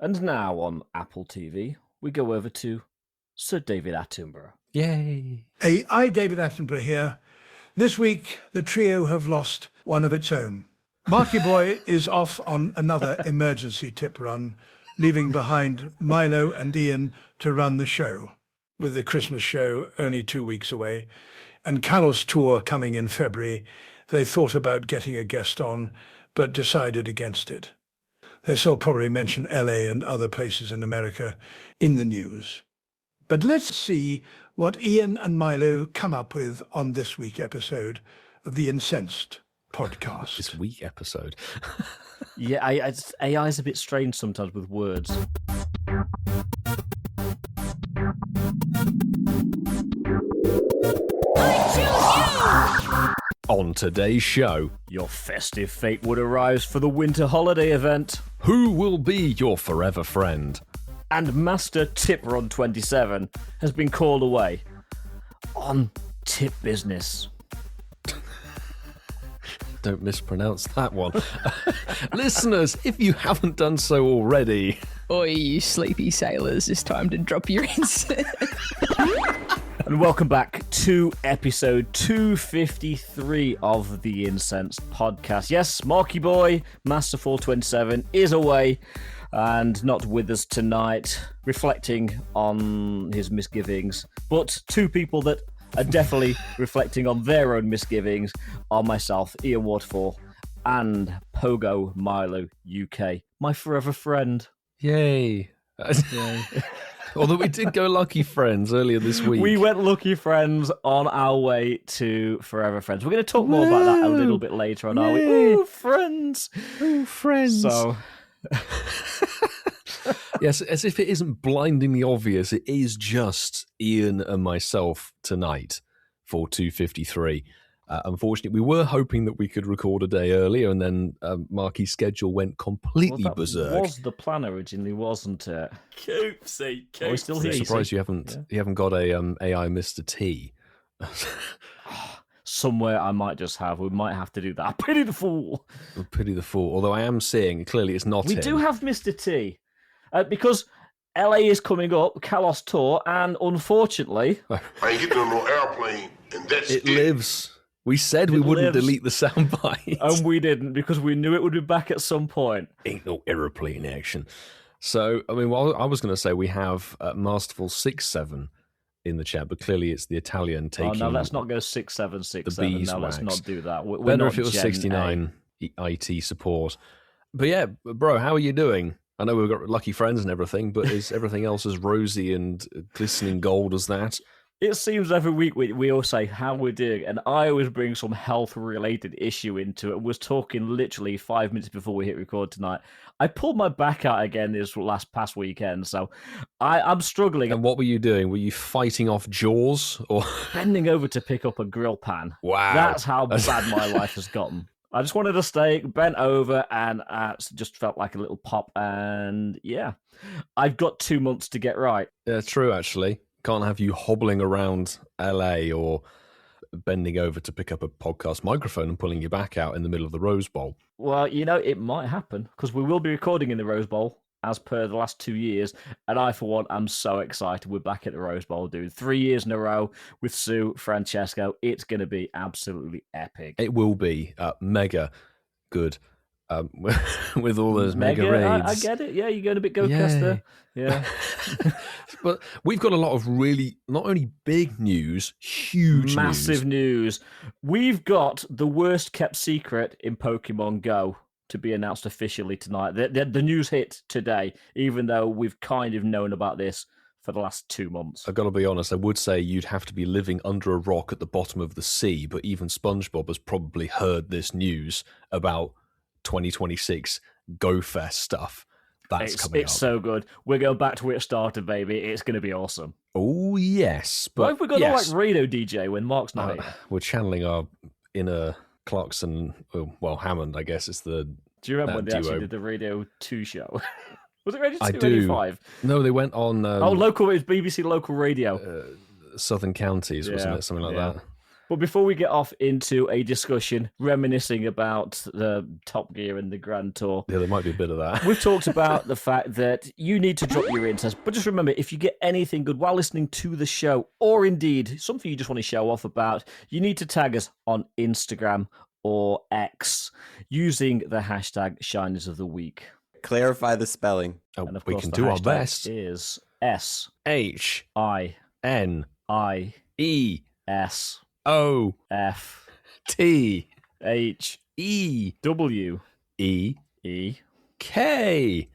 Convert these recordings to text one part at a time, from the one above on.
And now on Apple TV, we go over to Sir David Attenborough. Yay! Hey, I, David Attenborough here. This week, the trio have lost one of its own. Marky Boy is off on another emergency tip run, leaving behind Milo and Ian to run the show, with the Christmas show only 2 weeks away. And Callow's tour coming in February. They thought about getting a guest on, but decided against it. They shall probably mention LA and other places in America in the news. But let's see what Ian and Milo come up with on this week's episode of the Incensed podcast. This week episode. Yeah, AI is a bit strange sometimes with words. On today's show, Your festive fate would arise for the winter holiday event. who will be your forever friend? And Master Tip Run 27 has been called away on tip business. Don't mispronounce that one. Listeners, if you haven't done so already... Oi, you sleepy sailors, it's time to drop your incense. And welcome back to episode 253 of the Incensed podcast. Yes, Marky Boy, Master 427, is away and not with us tonight, reflecting on his misgivings. But two people that are definitely reflecting on their own misgivings are myself, Ian Waterfall, and Pogo Milo UK, my forever friend. Yay. Yay. Although we did go Lucky Friends earlier this week. We went Lucky Friends on our way to Forever Friends. We're going to talk more about that a little bit later on, are we? Ooh, friends. Ooh, friends. So, yes, as if it isn't blindingly obvious, it is just Ian and myself tonight for 253. Unfortunately, we were hoping that we could record a day earlier, and then Marky's schedule went completely berserk. That was the plan originally, wasn't it? Coopsy. Are we still I'm here? surprised you haven't got a AI Mr. T. Somewhere I might just have. We might have to do that. I pity the fool. Pity the fool. Although I am seeing, clearly it's not We him. do have Mr. T. Because LA is coming up, Kalos Tour, and unfortunately... I ain't getting on no airplane, and that's It lives. We said we wouldn't lives. delete the soundbite. And we didn't, because we knew it would be back at some point. Ain't no aeroplane action. So, I mean, well, I was going to say we have Masterful 67 in the chat, but clearly it's the Italian taking... Oh, no, let's not go 6767. No, let's not do that. We're Better not if it was Gen 69 IT support. But yeah, bro, how are you doing? I know we've got lucky friends and everything, but is everything else as rosy and glistening gold as that? It seems every week we all say how we're doing, and I always bring some health-related issue into it. I was talking literally 5 minutes before we hit record tonight. I pulled my back out again this past weekend, so I'm struggling. And what were you doing? Were you fighting off jaws? Or Bending over to pick up a grill pan. Wow. That's how bad my life has gotten. I just wanted a steak, bent over, and just felt like a little pop. And yeah, I've got 2 months to get right. Yeah, true, actually. Can't have you hobbling around LA or bending over to pick up a podcast microphone and pulling your back out in the middle of the Rose Bowl. Well, it might happen because we will be recording in the Rose Bowl as per the last 2 years. And I, for one, am so excited. We're back at the Rose Bowl, dude. 3 years in a row with Sue, Francesco. It's going to be absolutely epic. It will be mega good with all those mega raids. I get it. Yeah, you're going a bit GoFest there. Yeah. But we've got a lot of really, not only big news, huge Massive news. We've got the worst kept secret in Pokemon Go to be announced officially tonight. The news hit today, even though we've kind of known about this for the last 2 months. I've got to be honest, I would say you'd have to be living under a rock at the bottom of the sea, but even SpongeBob has probably heard this news about 2026 GOFEST stuff. That's coming up. It's so good. We're going back to where it started, baby. It's going to be awesome. Oh, yes. But Why have we got to like radio DJ when Mark's not here? We're channeling our inner Clarkson, well, Hammond, I guess it's the Do you remember when they duo. actually did the Radio 2 show? Was it Radio 2 I or do. Radio 5? No, they went on... It was BBC Local Radio. Southern Counties, wasn't it? Something like that. But before we get off into a discussion reminiscing about the Top Gear and the Grand Tour, Yeah, there might be a bit of that. we've talked about the fact that you need to drop your interest. But just remember, if you get anything good while listening to the show, or indeed something you just want to show off about, you need to tag us on Instagram or X using the hashtag Shiners of the Week. Clarify the spelling. Oh, And of we course, can the do our hashtag best. Is H SINIES. N E O T E W E E. K.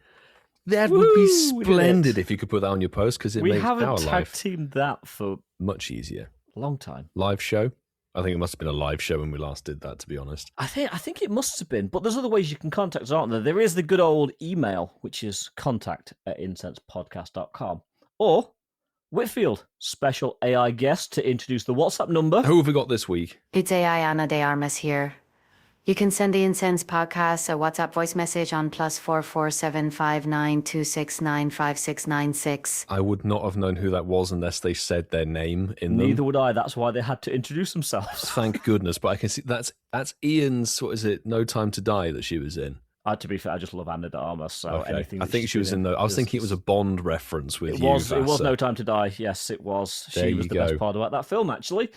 That would be Woo, we did splendid it. if you could put that on your post, because it We makes our haven't tag life teamed that for much easier. a long time. Live show. I think it must have been a live show when we last did that, to be honest. I think it must have been, but there's other ways you can contact us, aren't there? There is the good old email, which is contact@insensepodcast.com. Or Whitfield, special AI guest to introduce the WhatsApp number. Who have we got this week? It's AI Ana de Armas here. You can send the Incense podcast a WhatsApp voice message on +4475926956696. I would not have known who that was unless they said their name in them. Neither would I. That's why they had to introduce themselves. Thank goodness. But I can see that's Ian's, what is it, No Time to Die that she was in. To be fair, I just love Anna de Armas, so Okay. anything. I that think she's she was been in the. I was thinking it was a Bond reference with It you. was Vasa. No Time to Die. Yes, it was. There She you was the go. best part about that film, actually.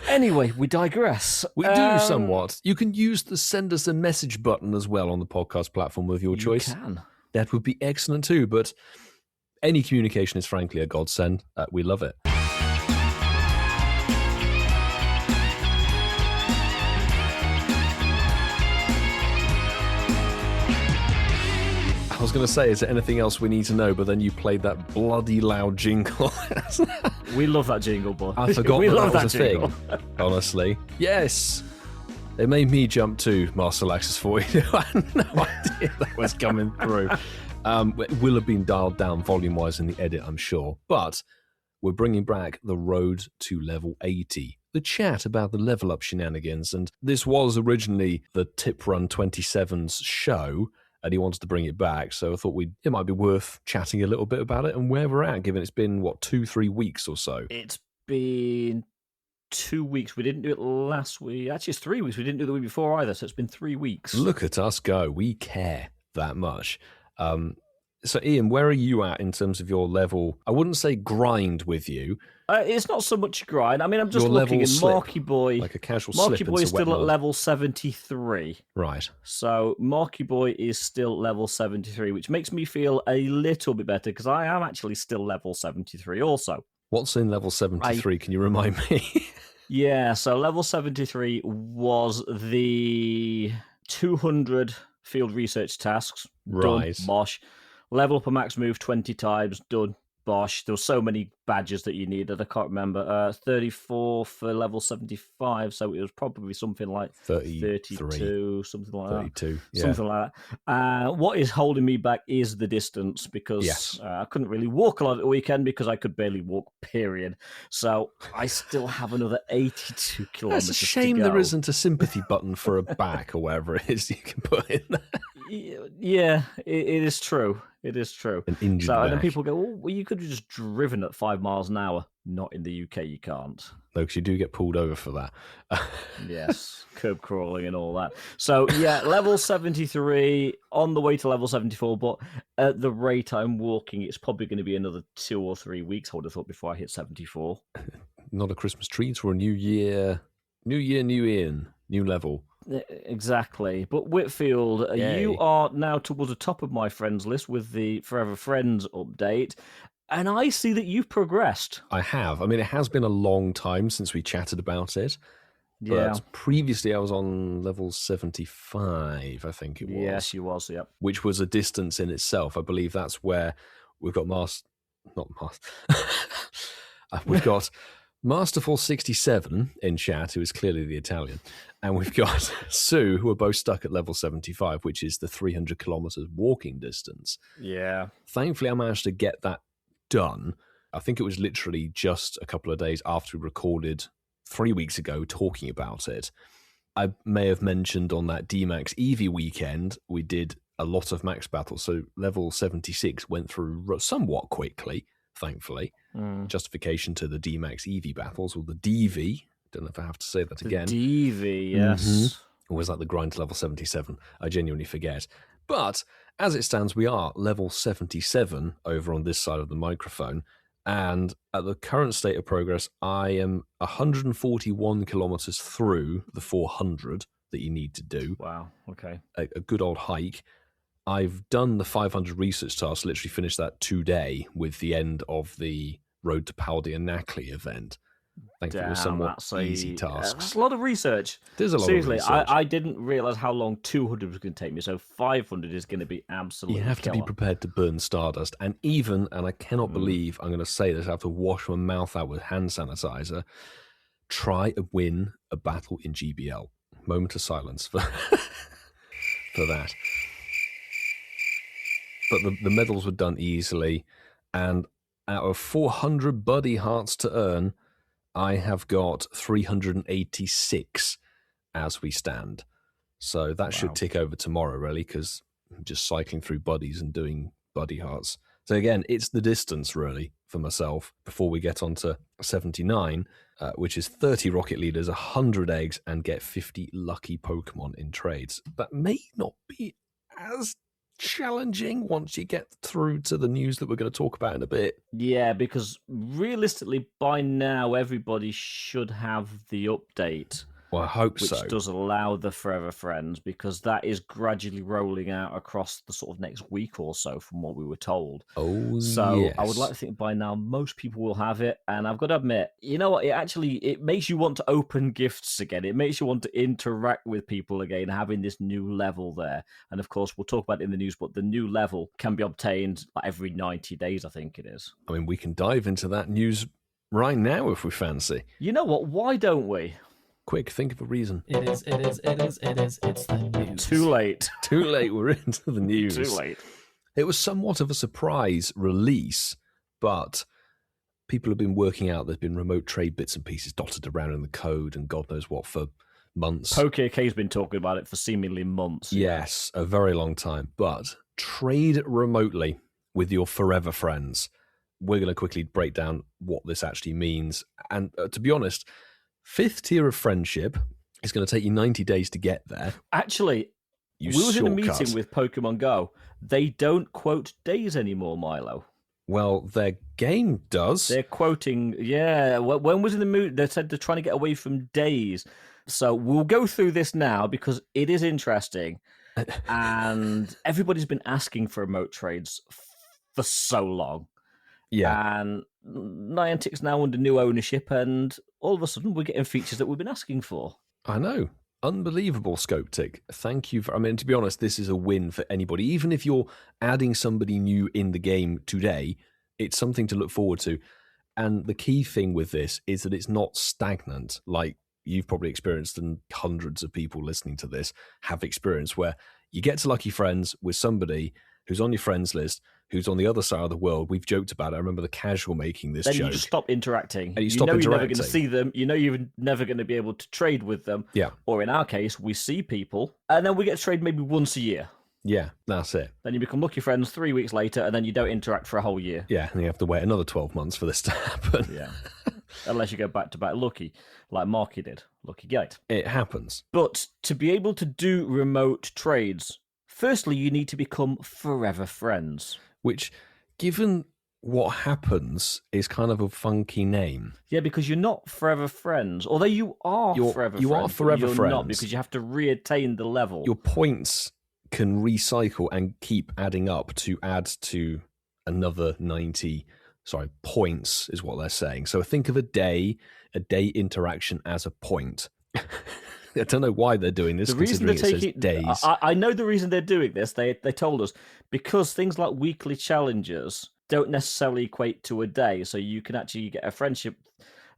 Anyway, we digress. We do somewhat. You can use the send us a message button as well on the podcast platform of your choice. You can. That would be excellent too. But any communication is frankly a godsend. We love it. I was going to say, is there anything else we need to know? But then you played that bloody loud jingle. We love that jingle, boy. I forgot we that love was a jingle. thing, honestly. Yes. It made me jump too, Master Laxus 42. I had no idea that was coming through. It will have been dialed down volume-wise in the edit, I'm sure. But we're bringing back the road to level 80. The chat about the level up shenanigans. And this was originally the Tip Run 27's show, and he wanted to bring it back. So I thought it might be worth chatting a little bit about it and where we're at, given it's been, 2-3 weeks or so. It's been 2 weeks. We didn't do it last week. Actually, it's 3 weeks. We didn't do it the week before either, so it's been 3 weeks. Look at us go. We care that much. So, Ian, where are you at in terms of your level? I wouldn't say grind with you. It's not so much grind. I mean, I'm just Your looking, level and slip, Marky Boy... like a casual Marky slip Boy into is wet still at mud. level 73. Right. So Marky Boy is still level 73, which makes me feel a little bit better because I am actually still level 73 also. What's in level 73? Can you remind me? Yeah, so level 73 was the 200 field research tasks. Right. Done, bosh. Level up a max move 20 times. Done. Bosh. There were so many badges that you needed. I can't remember. 34 for level 75, so it was probably something like 32, something like 32, that. yeah. Something like that. What is holding me back is the distance because Yes. I couldn't really walk a lot at the weekend because I could barely walk, period. So I still have another 82 kilometers It's a shame to go. there isn't a sympathy button for a back or whatever it is you can put in there. Yeah, it is true. It is true. An injured So and then back. people go, well, you could have just driven at 5 miles an hour. Not in the UK, you can't. No, because you do get pulled over for that. Yes, curb crawling and all that. So, yeah, level 73, on the way to level 74, but at the rate I'm walking, it's probably going to be another 2 or 3 weeks, I would have thought, before I hit 74. Not a Christmas treat for a new year. New year, new Ian. New level. Exactly. But Whitfield, Yay. you are now towards the top of my friends list with the Forever Friends update. And I see that you've progressed. I have. I mean, it has been a long time since we chatted about it. Yeah. But previously I was on level 75, I think it was. Yes, you was, yep. Which was a distance in itself. I believe that's where we've got we've got Masterful67 in chat, who is clearly the Italian. And we've got Sue, who are both stuck at level 75, which is the 300 kilometers walking distance. Yeah. Thankfully, I managed to get that done. I think it was literally just a couple of days after we recorded 3 weeks ago talking about it. I may have mentioned on that DMAX Eevee weekend, we did a lot of max battles. So level 76 went through somewhat quickly, thankfully. Justification to the DMAX Eevee battles, or the DV, Don't know if I have to say that The again. DV, yes. Or was that the grind to level 77? I genuinely forget. But as it stands, we are level 77 over on this side of the microphone. And at the current state of progress, I am 141 kilometers through the 400 that you need to do. Wow, okay. A good old hike. I've done the 500 research task, literally finished that today with the end of the Road to Paldi and Nackley event. Thankfully, it was somewhat easy tasks. That's a lot of research. There's a lot Seriously, of research. I didn't realise how long 200 was going to take me, so 500 is going to be absolutely You have to be killer. prepared to burn stardust. And I cannot believe I'm going to say this, I have to wash my mouth out with hand sanitizer. Try and win a battle in GBL. Moment of silence for, for that. But the medals were done easily. And out of 400 buddy hearts to earn, I have got 386 as we stand. So that should tick over tomorrow, really, because I'm just cycling through buddies and doing buddy hearts. So again, it's the distance, really, for myself before we get on to 79, which is 30 rocket leaders, 100 eggs, and get 50 lucky Pokemon in trades. That may not be as challenging once you get through to the news that we're going to talk about in a bit. Yeah, because realistically, by now, everybody should have the update. Well, I hope which so. does allow the Forever Friends, because that is gradually rolling out across the sort of next week or so from what we were told. Oh, so yes. I would like to think by now most people will have it, and I've got to admit, you know what, it makes you want to open gifts again. It makes you want to interact with people again, having this new level there. And of course, we'll talk about it in the news, but the new level can be obtained like every 90 days, I think it is. I mean, we can dive into that news right now if we fancy. You know what, why don't we? Quick, think of a reason. It's the news. Too late. Too late, we're into the news. Too late. It was somewhat of a surprise release, but people have been working out there's been remote trade bits and pieces dotted around in the code and God knows what for months. PokeK's been talking about it for seemingly months. Yes, a very long time. But trade remotely with your forever friends. We're going to quickly break down what this actually means. And to be honest, 5th tier of friendship is going to take you 90 days to get there. Actually, we was in a meeting with Pokemon Go. They don't quote days anymore, Milo. Well, their game does. They're quoting, yeah. When was in the mood? They said they're trying to get away from days. So we'll go through this now because it is interesting. And everybody's been asking for remote trades for so long. Yeah. And Niantic's now under new ownership, and all of a sudden we're getting features that we've been asking for. I know. Unbelievable, Scope-Tick. Thank you. I mean, to be honest, this is a win for anybody. Even if you're adding somebody new in the game today, it's something to look forward to. And the key thing with this is that it's not stagnant, like you've probably experienced, and hundreds of people listening to this have experienced, where you get to Lucky Friends with somebody who's on your friends list, who's on the other side of the world. We've joked about it. I remember the casual making this then joke. You just stop interacting. And you stop know interacting. You're never going to see them. You know you're never going to be able to trade with them. Yeah. Or in our case, we see people, and then we get to trade maybe once a year. Yeah, that's it. Then you become Lucky Friends 3 weeks later, and then you don't interact for a whole year. Yeah, and you have to wait another 12 months for this to happen. Yeah. Unless you go back to back Lucky, like Marky did. Lucky Gate. It happens. But to be able to do remote trades, firstly, you need to become forever friends. Which, given what happens, is kind of a funky name. Yeah, because you're not forever friends. Although you are forever friends. You are forever you're friends. Not, because you have to reattain the level. Your points can recycle and keep adding up to add to another 90 points is what they're saying. So think of a day interaction as a point. I don't know why they're doing this. The reason they're taking days. I know the reason they're doing this. They told us because things like weekly challenges don't necessarily equate to a day, so you can actually get a friendship.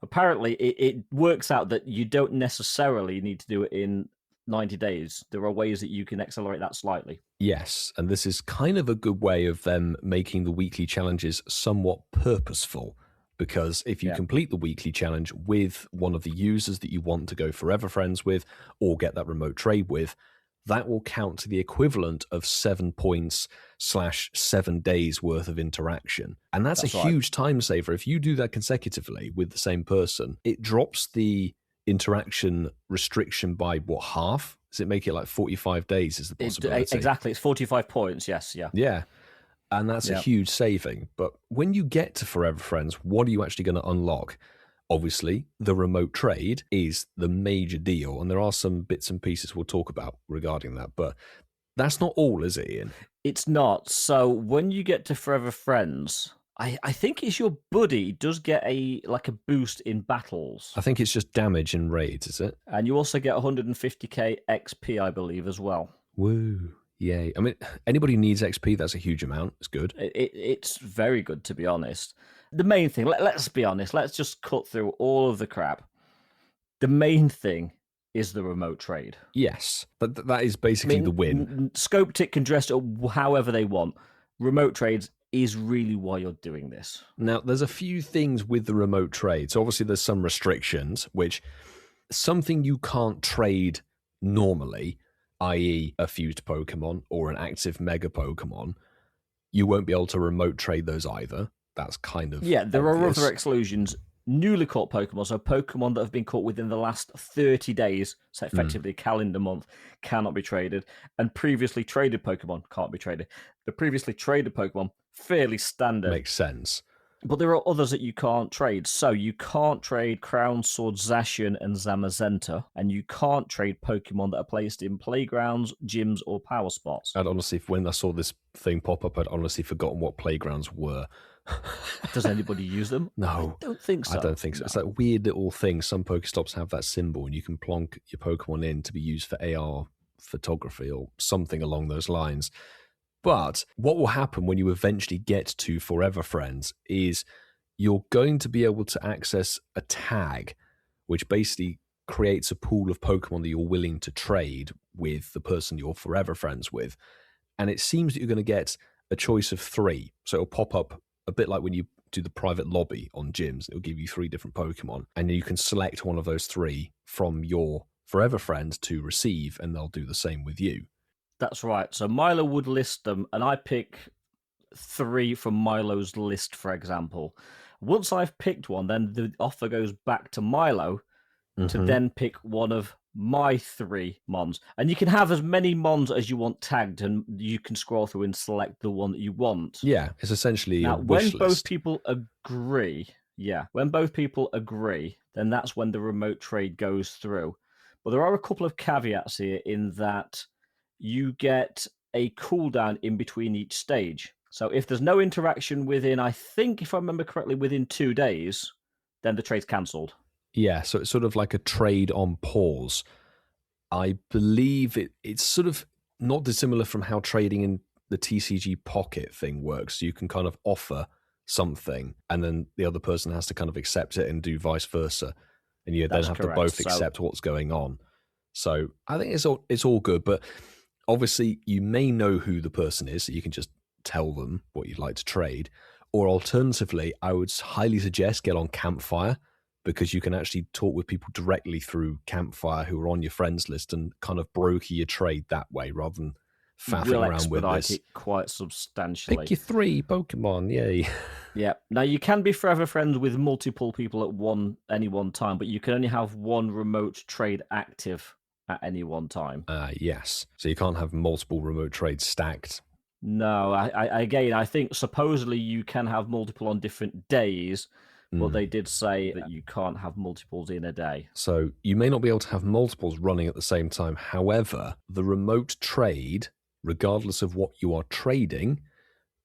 Apparently, it works out that you don't necessarily need to do it in 90 days. There are ways that you can accelerate that slightly. Yes, and this is kind of a good way of them making the weekly challenges somewhat purposeful. Because if you complete the weekly challenge with one of the users that you want to go forever friends with or get that remote trade with, that will count to the equivalent of 7 points / 7 days worth of interaction. And that's a huge time saver. If you do that consecutively with the same person, it drops the interaction restriction by half? Does it make it like 45 days is the possibility? Exactly. It's 45 points. Yes. Yeah. Yeah. And that's a huge saving. But when you get to Forever Friends, what are you actually going to unlock? Obviously, the remote trade is the major deal. And there are some bits and pieces we'll talk about regarding that. But that's not all, is it, Ian? It's not. So when you get to Forever Friends, I think it's your buddy does get a boost in battles. I think it's just damage in raids, is it? And you also get 150k XP, I believe, as well. Woo. Yay. I mean, anybody who needs XP, that's a huge amount. It's good. It's very good, to be honest. The main thing, let's be honest, let's just cut through all of the crap. The main thing is the remote trade. Yes, but that is basically the win. Scoped can dress it however they want. Remote trades is really why you're doing this. Now, there's a few things with the remote trade. So obviously there's some restrictions, which something you can't trade normally, i.e. a fused Pokemon or an active Mega Pokemon, you won't be able to remote trade those either. That's kind of there obvious. are other exclusions. Newly caught Pokemon, so Pokemon that have been caught within the last 30 days, so effectively a calendar month, cannot be traded. And previously traded Pokemon can't be traded. The previously traded Pokemon, fairly standard. Makes sense. But there are others that you can't trade. So you can't trade Crown Sword Zacian and Zamazenta, and you can't trade Pokemon that are placed in playgrounds, gyms, or power spots. I'd honestly, when I saw this thing pop up, I'd honestly forgotten what playgrounds were. Does anybody use them? No. I don't think so. I don't think so. It's that weird little thing. Some Pokestops have that symbol, and you can plonk your Pokemon in to be used for AR photography or something along those lines. But what will happen when you eventually get to Forever Friends is you're going to be able to access a tag, which basically creates a pool of Pokemon that you're willing to trade with the person you're Forever Friends with. And it seems that you're going to get a choice of 3. So it'll pop up a bit like when you do the private lobby on gyms. It'll give you 3 different Pokemon, and you can select one of those 3 from your Forever Friend to receive, and they'll do the same with you. That's right. So Milo would list them, and I pick 3 from Milo's list, for example. Once I've picked one, then the offer goes back to Milo to then pick one of my 3 Mons. And you can have as many Mons as you want tagged, and you can scroll through and select the one that you want. Yeah, it's essentially now, a wish when both list. people agree, then that's when the remote trade goes through. But there are a couple of caveats here in that you get a cooldown in between each stage. So if there's no interaction within, I think, if I remember correctly, within 2 days, then the trade's cancelled. Yeah, so it's sort of like a trade on pause. I believe it's sort of not dissimilar from how trading in the TCG Pocket thing works. You can kind of offer something, and then the other person has to kind of accept it and do vice versa. And you then have to both accept what's going on. So I think it's all good, but obviously you may know who the person is, so you can just tell them what you'd like to trade. Or alternatively, I would highly suggest get on Campfire, because you can actually talk with people directly through Campfire who are on your friends list and kind of broker your trade that way rather than faffing around with this. It quite substantially. Pick your 3 Pokemon, yay. Yeah. Now, you can be Forever Friends with multiple people at any one time, but you can only have one remote trade active at any one time. Yes. So you can't have multiple remote trades stacked. No, I think supposedly you can have multiple on different days, but they did say that you can't have multiples in a day. So you may not be able to have multiples running at the same time. However, the remote trade, regardless of what you are trading,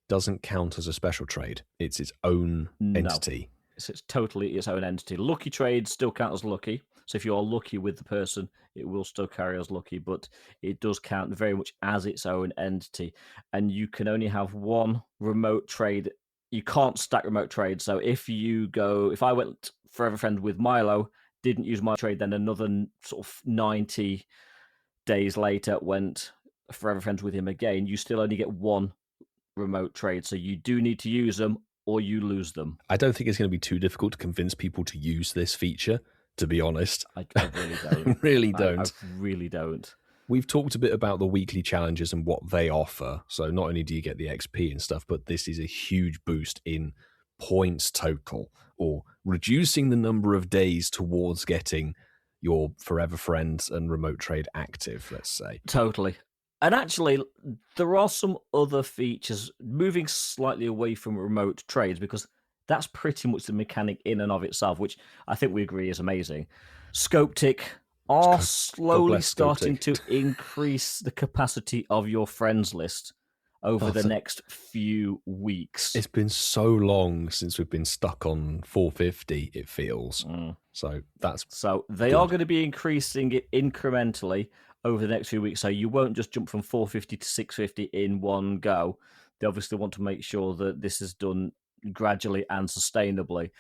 doesn't count as a special trade. It's its own entity. It's totally its own entity. Lucky trades still count as lucky. So if you're lucky with the person, it will still carry as lucky, but it does count very much as its own entity. And you can only have one remote trade. You can't stack remote trades. So if I went Forever Friend with Milo, didn't use my trade, then another sort of 90 days later went Forever Friends with him again, you still only get one remote trade. So you do need to use them or you lose them. I don't think it's going to be too difficult to convince people to use this feature, to be honest. I really don't. Really don't. I really don't. We've talked a bit about the weekly challenges and what they offer. So not only do you get the XP and stuff, but this is a huge boost in points total, or reducing the number of days towards getting your forever friends and remote trade active, let's say. Totally. And actually, there are some other features moving slightly away from remote trades, because that's pretty much the mechanic in and of itself, which I think we agree is amazing. Scope-Tick are slowly bless starting Scope-Tick. to increase the capacity of your friends list over the next few weeks. It's been so long since we've been stuck on 450, it feels. So they good. are going to be increasing it incrementally over the next few weeks. So you won't just jump from 450 to 650 in one go. They obviously want to make sure that this is done gradually and sustainably.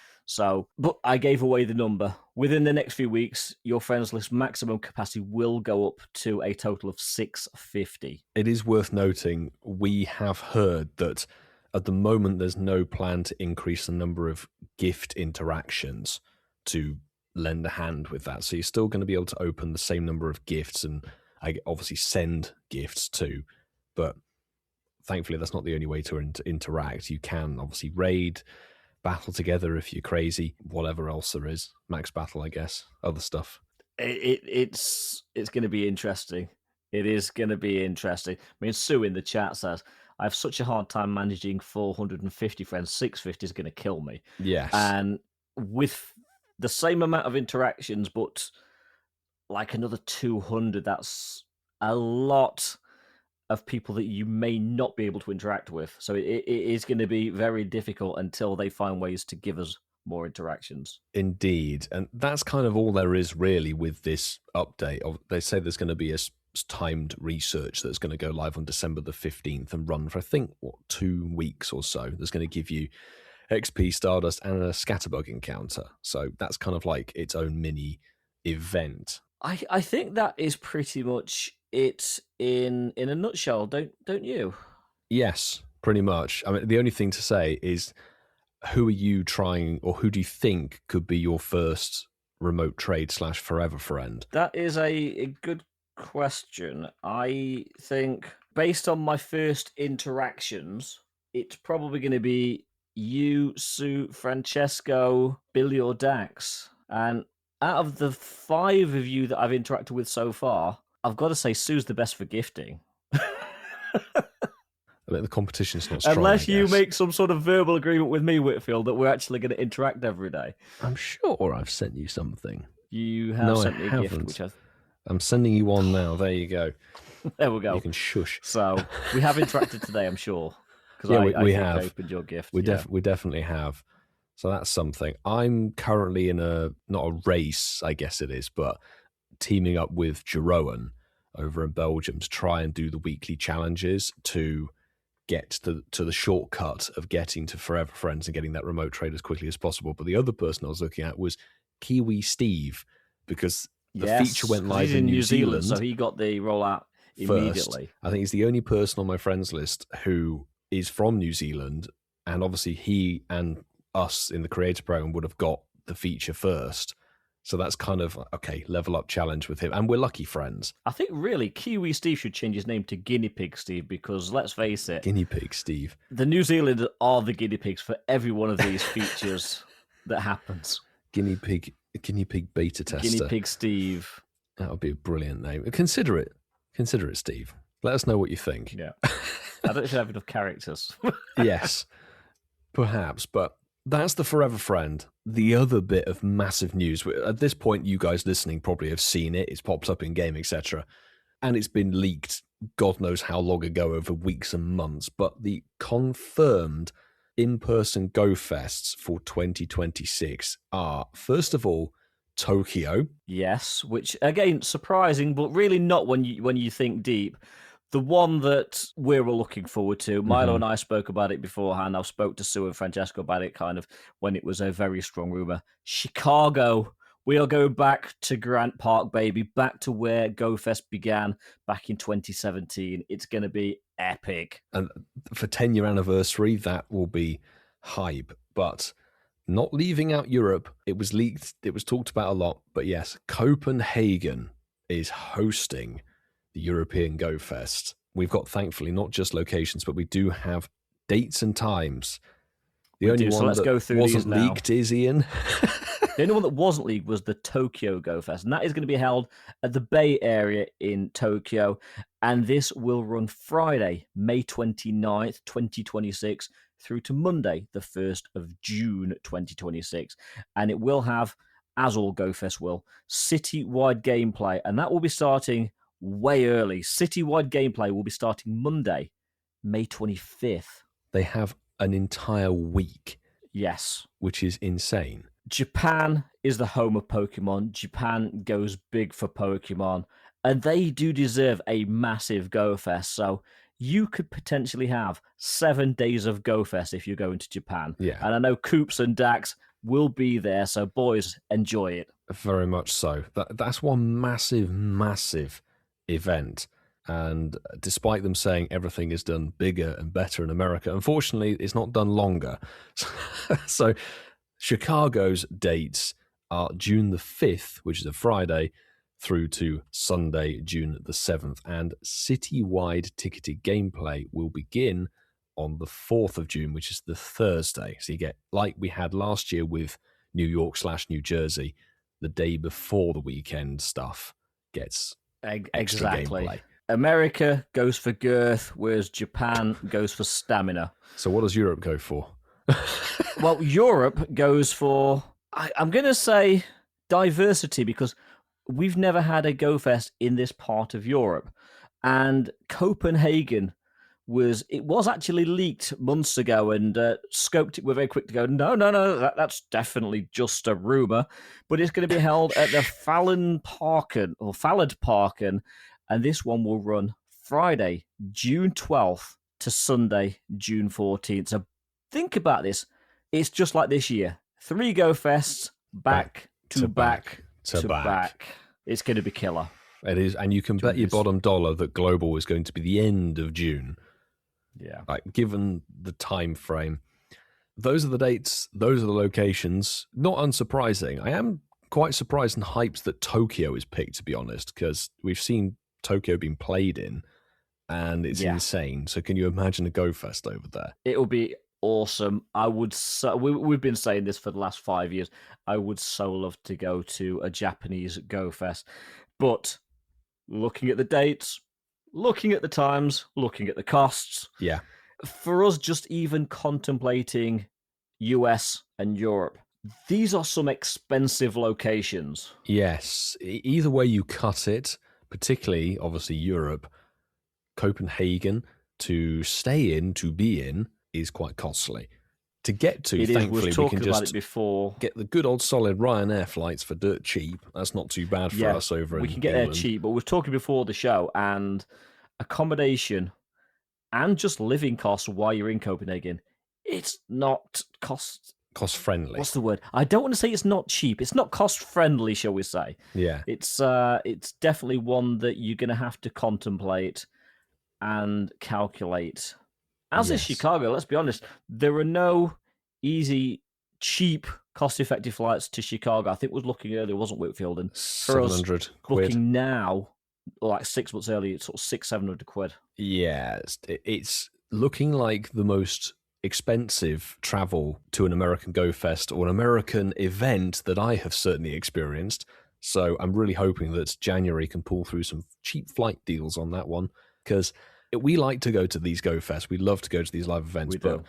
But I gave away the number. Within the next few weeks, your friends list maximum capacity will go up to a total of 650. It is worth noting, we have heard that at the moment there's no plan to increase the number of gift interactions to lend a hand with that. So you're still going to be able to open the same number of gifts and obviously send gifts too. But thankfully, that's not the only way to interact. You can obviously raid, battle together if you're crazy, whatever else there is. Max battle, I guess, other stuff. It's going to be interesting. It is going to be interesting. I mean, Sue in the chat says, I have such a hard time managing 450 friends. 650 is going to kill me. Yes. And with the same amount of interactions, but like another 200, that's a lot of people that you may not be able to interact with. So it is going to be very difficult until they find ways to give us more interactions. Indeed. And that's kind of all there is really with this update. They say there's going to be a timed research that's going to go live on December the 15th and run for, I think, 2 weeks or so. That's going to give you XP, Stardust, and a Scatterbug encounter. So that's kind of like its own mini event. I think that is pretty much it in a nutshell, don't you? Yes, pretty much. I mean, the only thing to say is, who are you trying, or who do you think could be your first remote trade / forever friend? That is a good question. I think based on my first interactions, it's probably going to be you, Sue, Francesco, Billy, or Dax. And out of the 5 of you that I've interacted with so far, I've got to say Sue's the best for gifting. I mean, the competition's not strong. Unless you make some sort of verbal agreement with me, Whitfield, that we're actually going to interact every day. I'm sure I've sent you something. You have sent me a gift, which I'm sending you one now. There you go. There we go. You can shush. So we have interacted today, I'm sure. Yeah, we think have. I opened your gift. We definitely have. So that's something. I'm currently in not a race, I guess it is, but teaming up with Jeroen over in Belgium to try and do the weekly challenges to get to the shortcut of getting to Forever Friends and getting that remote trade as quickly as possible. But the other person I was looking at was Kiwi Steve, because the feature went live in New Zealand, so he got the rollout immediately. First. I think he's the only person on my friends list who is from New Zealand, and obviously he and us in the creator program would have got the feature first. So that's kind of, okay, level up challenge with him. And we're lucky friends. I think really Kiwi Steve should change his name to Guinea Pig Steve, because let's face it, Guinea Pig Steve. The New Zealanders are the guinea pigs for every one of these features that happens. Guinea pig beta tester. Guinea Pig Steve. That would be a brilliant name. Consider it, Steve. Let us know what you think. Yeah. I don't have enough characters. Yes, perhaps, but that's the Forever Friend. The other bit of massive news, at this point, you guys listening probably have seen it. It's popped up in game, etc. And it's been leaked God knows how long ago, over weeks and months. But the confirmed in-person Go Fests for 2026 are, first of all, Tokyo. Yes, which, again, surprising, but really not when you think deep. The one that we're all looking forward to, Milo and I spoke about it beforehand. I spoke to Sue and Francesco about it kind of when it was a very strong rumor. Chicago. We are going back to Grant Park, baby, back to where GoFest began back in 2017. It's going to be epic. And for 10-year anniversary, that will be hype. But not leaving out Europe, it was leaked, it was talked about a lot. But yes, Copenhagen is hosting the European Go Fest. We've got, thankfully, not just locations, but we do have dates and times. The only one that wasn't leaked is Ian. The only one that wasn't league was the Tokyo Go Fest, and that is going to be held at the Bay Area in Tokyo. And this will run Friday, May 29th, 2026, through to Monday, the 1st of June, 2026. And it will have, as all Go Fest will, city-wide gameplay, and that will be starting way early. City-wide gameplay will be starting Monday, May 25th. They have an entire week. Yes. Which is insane. Japan is the home of Pokemon. Japan goes big for Pokemon, and they do deserve a massive Go Fest. So you could potentially have 7 days of Go Fest if you're going to Japan. Yeah. And I know Coops and Dax will be there, so boys, enjoy it. Very much so. That's one massive, massive event. And despite them saying everything is done bigger and better in America, unfortunately, it's not done longer. So Chicago's dates are June the 5th, which is a Friday, through to Sunday, June the 7th. And citywide ticketed gameplay will begin on the 4th of June, which is the Thursday. So you get, like we had last year with New York/New Jersey, the day before the weekend stuff gets extra gameplay. America goes for girth, whereas Japan goes for stamina. So what does Europe go for? Well, Europe goes for, I'm going to say diversity, because we've never had a Go Fest in this part of Europe. And Copenhagen was actually leaked months ago, and Scoped it were very quick to go, no, that's definitely just a rumour. But it's going to be held at the Falladparken, and this one will run Friday, June 12th to Sunday, June 14th. So think about this. It's just like this year. 3 Go Fests, back to back. It's going to be killer. It is, and you can bet your bottom dollar that Global is going to be the end of June. Yeah. Like, given the time frame. Those are the dates, those are the locations. Not unsurprising. I am quite surprised and hyped that Tokyo is picked, to be honest, because we've seen Tokyo being played in, and it's insane. So can you imagine a Go Fest over there? It will be awesome. We've been saying this for the last 5 years. I would so love to go to a Japanese Go Fest. But looking at the dates, looking at the times, looking at the costs, for us just even contemplating US and Europe, these are some expensive locations. Yes. Either way you cut it, particularly, obviously, Europe, Copenhagen, to stay in, to be in, is quite costly. To get to, thankfully, we can just get the good old solid Ryanair flights for dirt cheap. That's not too bad for us over in England. We can get there cheap, but we were talking before the show, and accommodation and just living costs while you're in Copenhagen, it's not cost-friendly. What's the word? I don't want to say it's not cheap. It's not cost-friendly, shall we say. Yeah. It's definitely one that you're going to have to contemplate and calculate. As is Chicago, let's be honest, there are no easy, cheap, cost-effective flights to Chicago. I think was looking earlier, wasn't Whitfield? And for us, 700 quid. Booking now, like 6 months early, it's sort of 600-700 quid. Yeah, it's looking like the most expensive travel to an American Go Fest or an American event that I have certainly experienced. So I'm really hoping that January can pull through some cheap flight deals on that one, because we like to go to these Go Fests. We love to go to these live events, but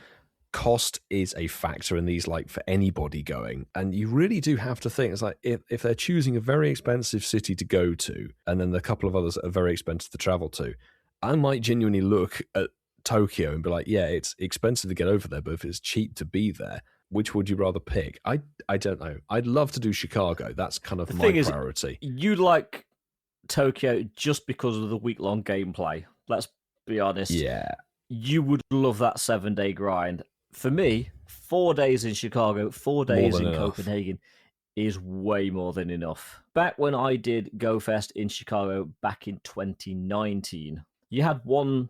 cost is a factor in these, like for anybody going. And you really do have to think, it's like if they're choosing a very expensive city to go to, and then a couple of others that are very expensive to travel to, I might genuinely look at Tokyo and be like, yeah, it's expensive to get over there, but if it's cheap to be there, which would you rather pick? I don't know. I'd love to do Chicago. That's kind of my priority. You like Tokyo just because of the week-long gameplay. Let's be honest. Yeah. You would love that 7-day grind. For me, 4 days in Chicago, 4 days in Copenhagen is way more than enough. Back when I did Go Fest in Chicago back in 2019, you had 1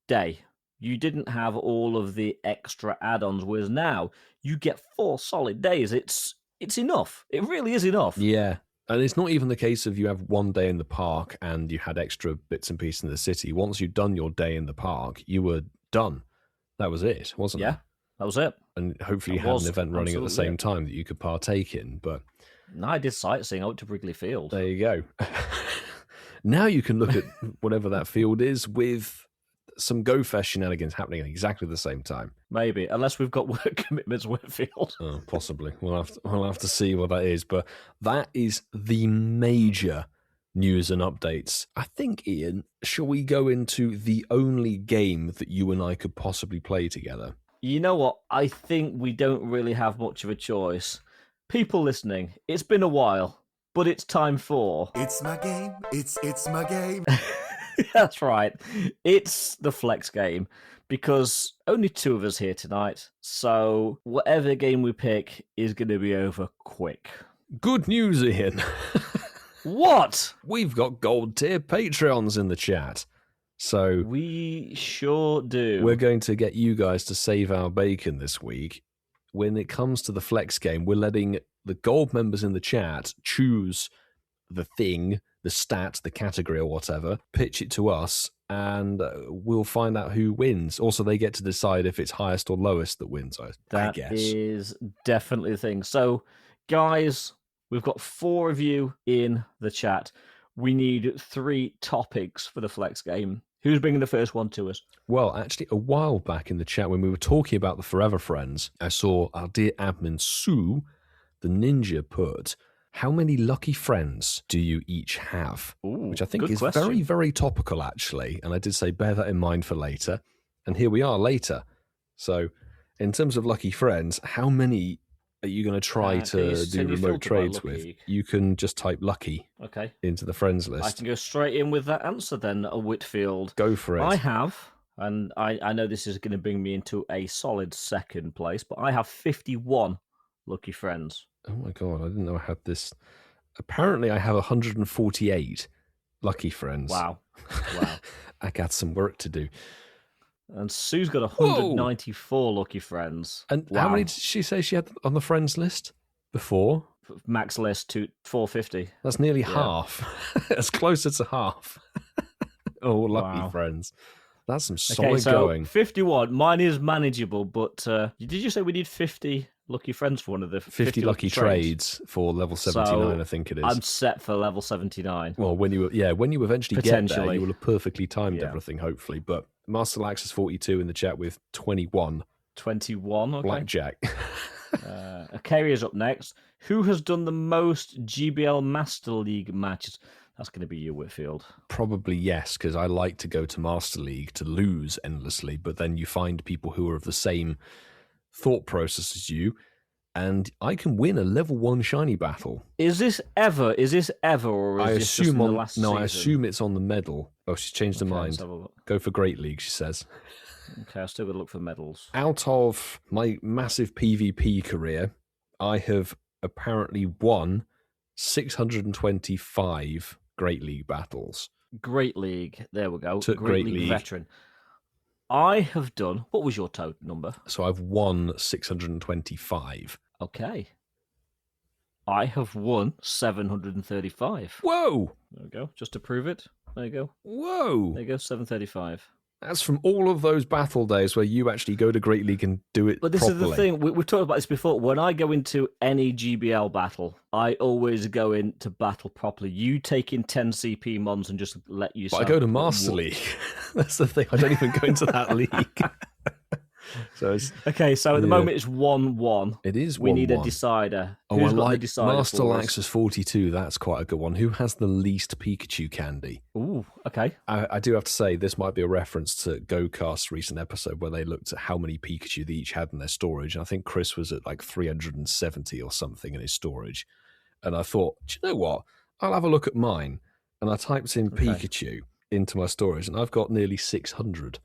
day. You didn't have all of the extra add-ons, whereas now you get 4 solid days. It's enough. It really is enough. Yeah. And it's not even the case of you have 1 day in the park and you had extra bits and pieces in the city. Once you'd done your day in the park, you were done. That was it, wasn't it? Yeah, that was it. and hopefully you It had was, an event running at the absolutely, same time that you could partake in. But No, I did sightseeing out to Wrigley Field. there you go. Now you can look at whatever that field is with some GoFest shenanigans happening at exactly the same time. Maybe, unless we've got work commitments with Field. Oh, possibly. We'll have to see what that is. But that is the major news and updates. I think, Ian, shall we go into the only game that you and I could possibly play together? You know what? I think we don't really have much of a choice. People listening, it's been a while, but it's time for... It's my game. It's my game. That's right. It's the Flex game, because only 2 of us here tonight, so whatever game we pick is going to be over quick. Good news, Ian. What? We've got gold tier Patreons in the chat. So We sure do. we're going to get you guys to save our bacon this week. When it comes to the Flex game, we're letting the gold members in the chat choose the thing, the stat, the category or whatever, pitch it to us, and we'll find out who wins. Also, they get to decide if it's highest or lowest that wins, I That guess. is definitely the thing. So, guys, we've got 4 of you in the chat. We need 3 topics for the Flex game. Who's bringing the first one to us? Well, actually, a while back in the chat when we were talking about the Forever Friends, I saw our dear admin Sue, the ninja, put, how many lucky friends do you each have? Ooh, Which I think good is question. very, very topical, actually. And I did say bear that in mind for later. And here we are later. So, in terms of lucky friends, how many are you going to try Can you to do filter remote by trades with? lucky? You can just type lucky Okay. into the friends I list. can go straight in with that answer then, Whitfield. Go for it. I have, and I know this is going to bring me into a solid second place, but I have 51 lucky friends. Oh my god, I didn't know I had this. Apparently, I have 148 lucky friends. Wow. Wow. I got some work to do. And Sue's got 194 lucky friends. And Wow. how many did she say she had on the friends list before? Max list to 450. That's nearly Yeah. half. That's closer to half. Oh, lucky Wow. friends. That's some Okay, solid so going. 51. Mine is manageable, but did you say we need 50 lucky friends for one of the 50 lucky trades for level 79, I think it is. I'm set for level 79. Well, when you eventually get there, Potentially. you will have perfectly timed Yeah. everything, hopefully. But Master Lax is 42 in the chat with 21. 21, okay. Blackjack. Akaria's up next. Who has done the most GBL Master League matches? That's going to be you, Whitfield. Probably yes, because I like to go to Master League to lose endlessly, but then you find people who are of the same thought process as you, and I can win a level 1 shiny battle. Is this ever, or is this just in the last season? I assume it's on the medal. Oh, she's changed her Okay, mind. let's have a look. Go for Great League, she says. Okay, I've still got to look for medals. Out of my massive PvP career, I have apparently won 625 Great League battles. Great League. There we go. Took Great League. Veteran. I have done... What was your total number? So I've won 625. Okay. I have won 735. Whoa! There we go. Just to prove it. There you go. Whoa! There you go, 735. That's from all of those battle days where you actually go to Great League and do it But this properly. is the thing. We've talked about this before. When I go into any GBL battle, I always go in to battle properly. You take in 10 CP mons and just let But yourself... I go to Master League. That's the thing. I don't even go into that league. So it's, Okay, so at the Yeah. moment it's 1-1. it is We need a 1-1. decider. Oh, Who's I got like the decider Master for us? Laxus 42. That's quite a good one. Who has the least Pikachu candy? Ooh, okay. I do have to say, this might be a reference to GoCast's recent episode where they looked at how many Pikachu they each had in their storage. And I think Chris was at like 370 or something in his storage. And I thought, do you know what? I'll have a look at mine. And I typed in Okay. Pikachu into my storage, and I've got nearly 600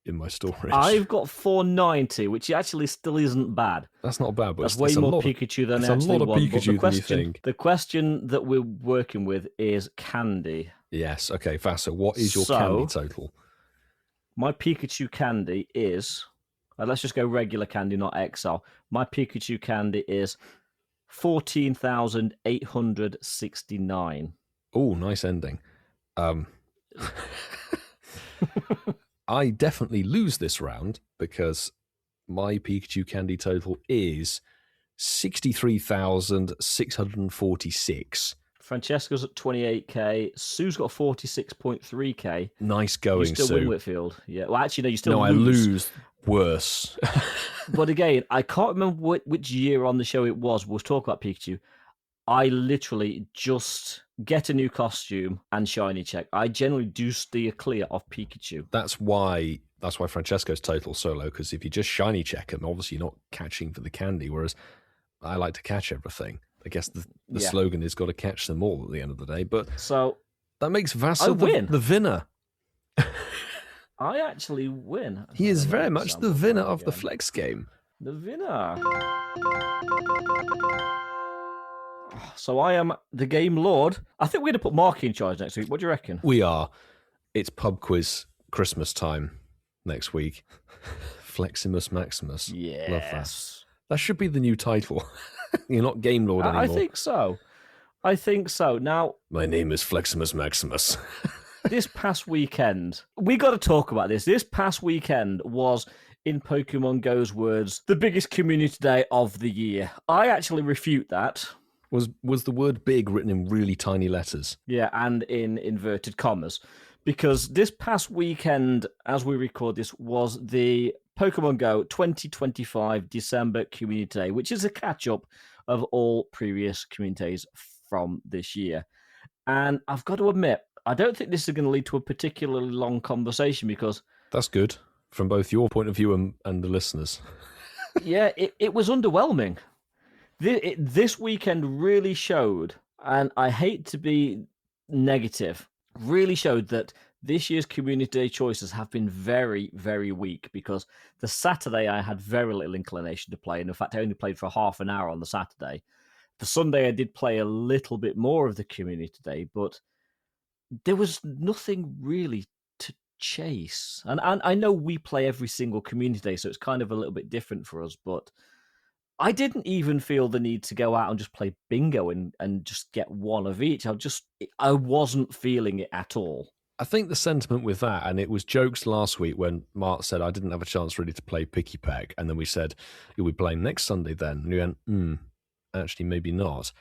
in my storage. I've got 490, which actually still isn't bad. That's not bad, but That's it's way a more lot of- Pikachu than it's a actually lot of won. But Pikachu than you think. The question that we're working with is candy. Yes, okay, Vasa, what is your So- candy total? My Pikachu candy is... let's just go regular candy, not XL. My Pikachu candy is 14,869. Oh, nice ending. I definitely lose this round because my Pikachu candy total is 63,646. Francesca's at 28k. Sue's got 46.3k. Nice going, You still Sue. win, Whitfield. Yeah. Well, actually, no, you still No, I lose worse. But again, I can't remember which year on the show it was. We'll talk about Pikachu. I literally just get a new costume and shiny check. I generally do steer clear of Pikachu. That's why Francesco's total so low, because if you just shiny check him, obviously you're not catching for the candy, whereas I like to catch everything. I guess the slogan is got to catch them all at the end of the day. But so that makes Vassal the winner. I actually win. He is very much the winner of the flex game. The winner. So I am the game lord. I think we're going to put Marky in charge next week. What do you reckon? We are. It's pub quiz Christmas time next week. Fleximus Maximus. Yes. Love that. That should be the new title. You're not game lord anymore. I think so. Now, my name is Fleximus Maximus. This past weekend, we got to talk about this. This past weekend was, in Pokemon Go's words, the biggest community day of the year. I actually refute that. Was the word big written in really tiny letters? Yeah, and in inverted commas. Because this past weekend, as we record this, was the Pokemon Go 2025 December Community Day, which is a catch-up of all previous community days from this year. And I've got to admit, I don't think this is going to lead to a particularly long conversation because... That's good, from both your point of view and the listeners. Yeah, it was underwhelming. This weekend really showed, and I hate to be negative, really showed that this year's Community Day choices have been very, very weak because the Saturday I had very little inclination to play, and in fact I only played for half an hour on the Saturday. The Sunday I did play a little bit more of the Community Day, but there was nothing really to chase. And I know we play every single Community Day, so it's kind of a little bit different for us, but I didn't even feel the need to go out and just play bingo and just get one of each. I wasn't feeling it at all. I think the sentiment with that, and it was jokes last week when Mark said I didn't have a chance really to play Picky Peck, and then we said, you'll be playing next Sunday then. And we went, actually maybe not.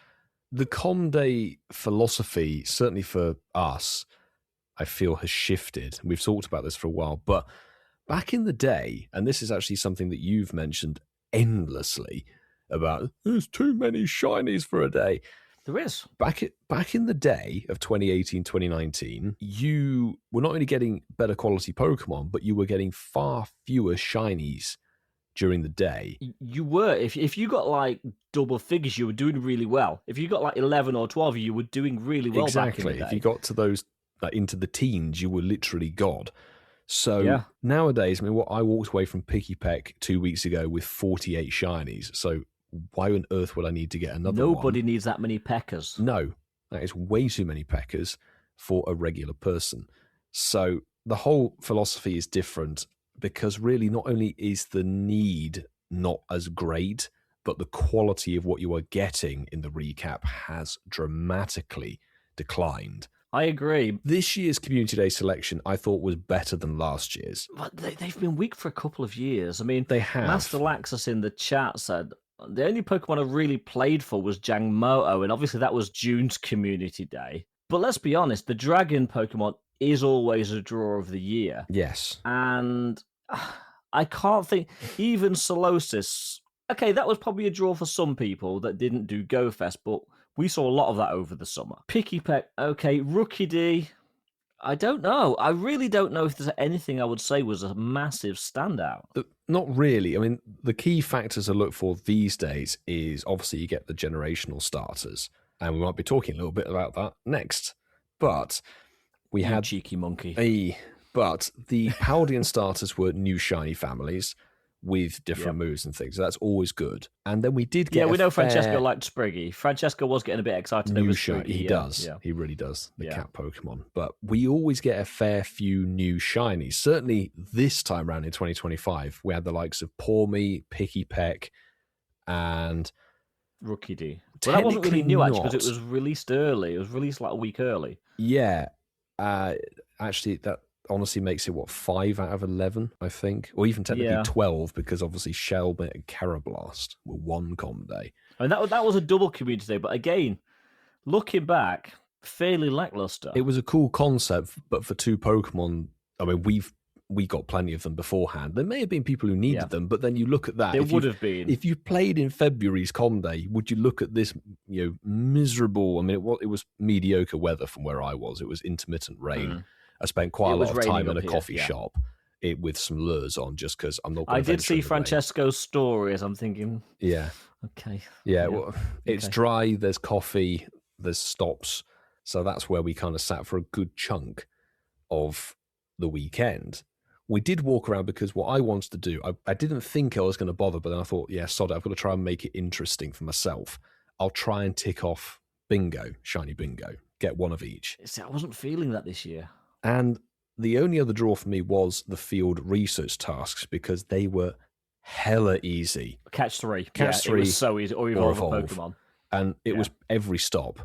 The Com Day philosophy, certainly for us, I feel has shifted. We've talked about this for a while, but back in the day, and this is actually something that you've mentioned endlessly about, there's too many shinies for a day. There is. Back in the day of 2018, 2019, you were not only getting better quality Pokemon, but you were getting far fewer shinies during the day. You were. If you got like double figures, you were doing really well. If you got like 11 or 12, you were doing really well. Exactly. Back in the day. If you got to those into the teens, you were literally God. So nowadays, I mean, I walked away from Picky Peck 2 weeks ago with 48 shinies. So why on earth would I need to get another one? Nobody needs that many Peckers. No, that is way too many Peckers for a regular person. So the whole philosophy is different because really not only is the need not as great, but the quality of what you are getting in the recap has dramatically declined. I agree. This year's Community Day selection, I thought, was better than last year's. But they've been weak for a couple of years. I mean, they have. Master Laxus in the chat said the only Pokemon I really played for was Jangmo-o, and obviously that was June's Community Day. But let's be honest, the Dragon Pokemon is always a draw of the year. Yes. And I can't think, even Solosis, okay, that was probably a draw for some people that didn't do Go Fest, but we saw a lot of that over the summer. Picky Peck, okay. Rookie D, I don't know. I really don't know if there's anything I would say was a massive standout. Not really. I mean, the key factors to look for these days is obviously you get the generational starters, and we might be talking a little bit about that next. But we had cheeky monkey. But the Paldean starters were new shiny families with different moves and things. So that's always good. And then we did get we know Francesco liked Spriggy. Francesco was getting a bit excited over Spriggy. He does. Yeah. He really does. The cat Pokemon. But we always get a fair few new shinies. Certainly this time around in 2025, we had the likes of Pawmi, Picky Peck, and Rookie D. Well, that wasn't really new actually because it was released early. It was released like a week early. Yeah. Actually, honestly makes it, 5 out of 11, I think? Or even technically 12, because obviously Shelmet and Carablast were one com day. I mean, that was a double community day, but again, looking back, fairly lackluster. It was a cool concept, but for 2 Pokemon, I mean, we got plenty of them beforehand. There may have been people who needed them, but then you look at that. There would have been. If you played in February's Com Day, would you look at this, miserable? I mean, it was mediocre weather from where I was. It was intermittent rain. I spent quite a lot of time in a coffee shop with some lures on, just because I'm not going to. I did see Francesco's stories. I'm thinking, okay. Yeah, well, it's dry. There's coffee. There's stops. So that's where we kind of sat for a good chunk of the weekend. We did walk around because what I wanted to do, I didn't think I was going to bother, but then I thought, sod it, I've got to try and make it interesting for myself. I'll try and tick off bingo, shiny bingo, get one of each. See, I wasn't feeling that this year. And the only other draw for me was the field research tasks, because they were hella easy. Catch 3. Catch 3. It was so easy. Or evolve a Pokemon. And it was every stop.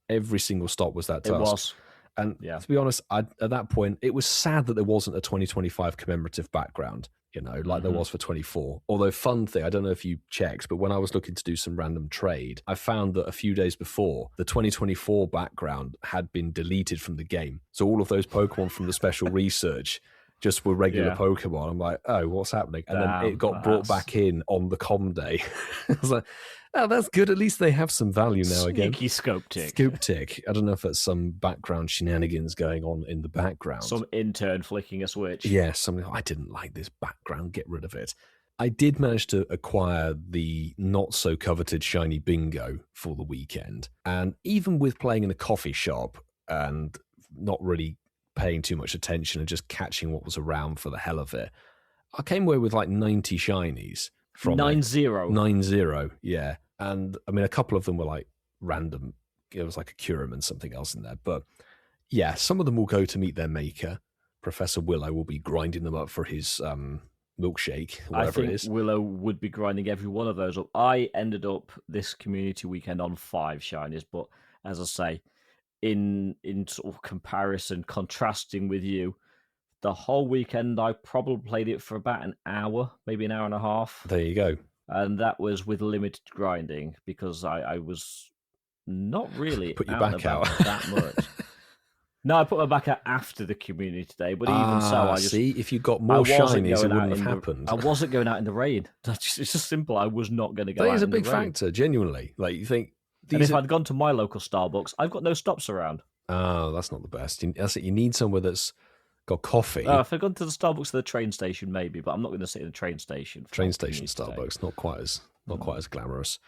Every single stop was that task. It was. And to be honest, at that point, it was sad that there wasn't a 2025 commemorative background, like there was for 24. Although, fun thing, I don't know if you checked, but when I was looking to do some random trade, I found that a few days before, the 2024 background had been deleted from the game. So all of those Pokemon from the special research just were regular Pokemon. I'm like, oh, what's happening? And then it got brought back in on the Com Day. I was like, oh, that's good. At least they have some value now again. Sneaky Scooptic. Scooptic. I don't know if that's some background shenanigans going on in the background. Some intern flicking a switch. Yes, I didn't like this background. Get rid of it. I did manage to acquire the not-so-coveted shiny bingo for the weekend. And even with playing in a coffee shop and not really paying too much attention and just catching what was around for the hell of it, I came away with like 90 shinies. From 9-0. 9-0, yeah. And I mean, a couple of them were like random. It was like a Curum and something else in there. But yeah, some of them will go to meet their maker. Professor Willow will be grinding them up for his milkshake, whatever it is. I think Willow would be grinding every one of those up. I ended up this community weekend on 5 shinies, but as I say, in sort of comparison, contrasting with you, the whole weekend I probably played it for about an hour, maybe an hour and a half. There you go. And that was with limited grinding, because I was not really put your back out that much. No, I put my back out after the community day, but even so, I just see, if you got more shinies, it wouldn't have happened. I wasn't going out in the rain. It's just simple. I was not going to go out in the rain. That is a big factor, genuinely. Like, you think... And if I'd gone to my local Starbucks, I've got no stops around. Oh, that's not the best. That's it. You need somewhere that's got coffee. If I'd gone to the Starbucks at the train station, maybe, but I'm not going to sit in the train station. Train station Starbucks, not quite as glamorous.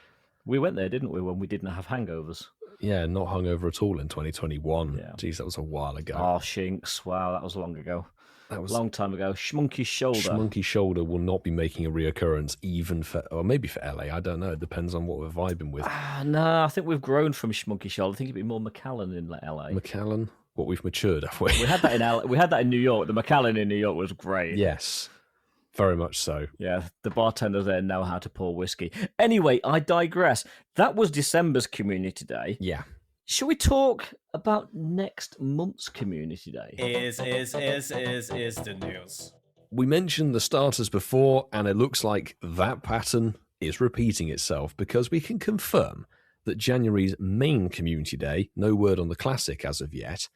We went there, didn't we, when we didn't have hangovers? Yeah, not hungover at all in 2021. Yeah. Jeez, that was a while ago. Oh, Shinks. Wow, that was long ago. That was a long time ago. Schmonkey Shoulder. Schmonkey Shoulder will not be making a reoccurrence, even for, or maybe for LA. I don't know. It depends on what we're vibing with. No, I think we've grown from Schmonkey Shoulder. I think it'd be more McAllen in LA. McAllen? What, we've matured, have we? We had that in LA. We had that in New York. The McAllen in New York was great. Yes, very much so. Yeah, the bartenders there know how to pour whiskey. Anyway, I digress. That was December's Community Day. Yeah. Should we talk about next month's Community Day? Is the news. We mentioned the starters before, and it looks like that pattern is repeating itself, because we can confirm that January's main Community Day, no word on the Classic as of yet,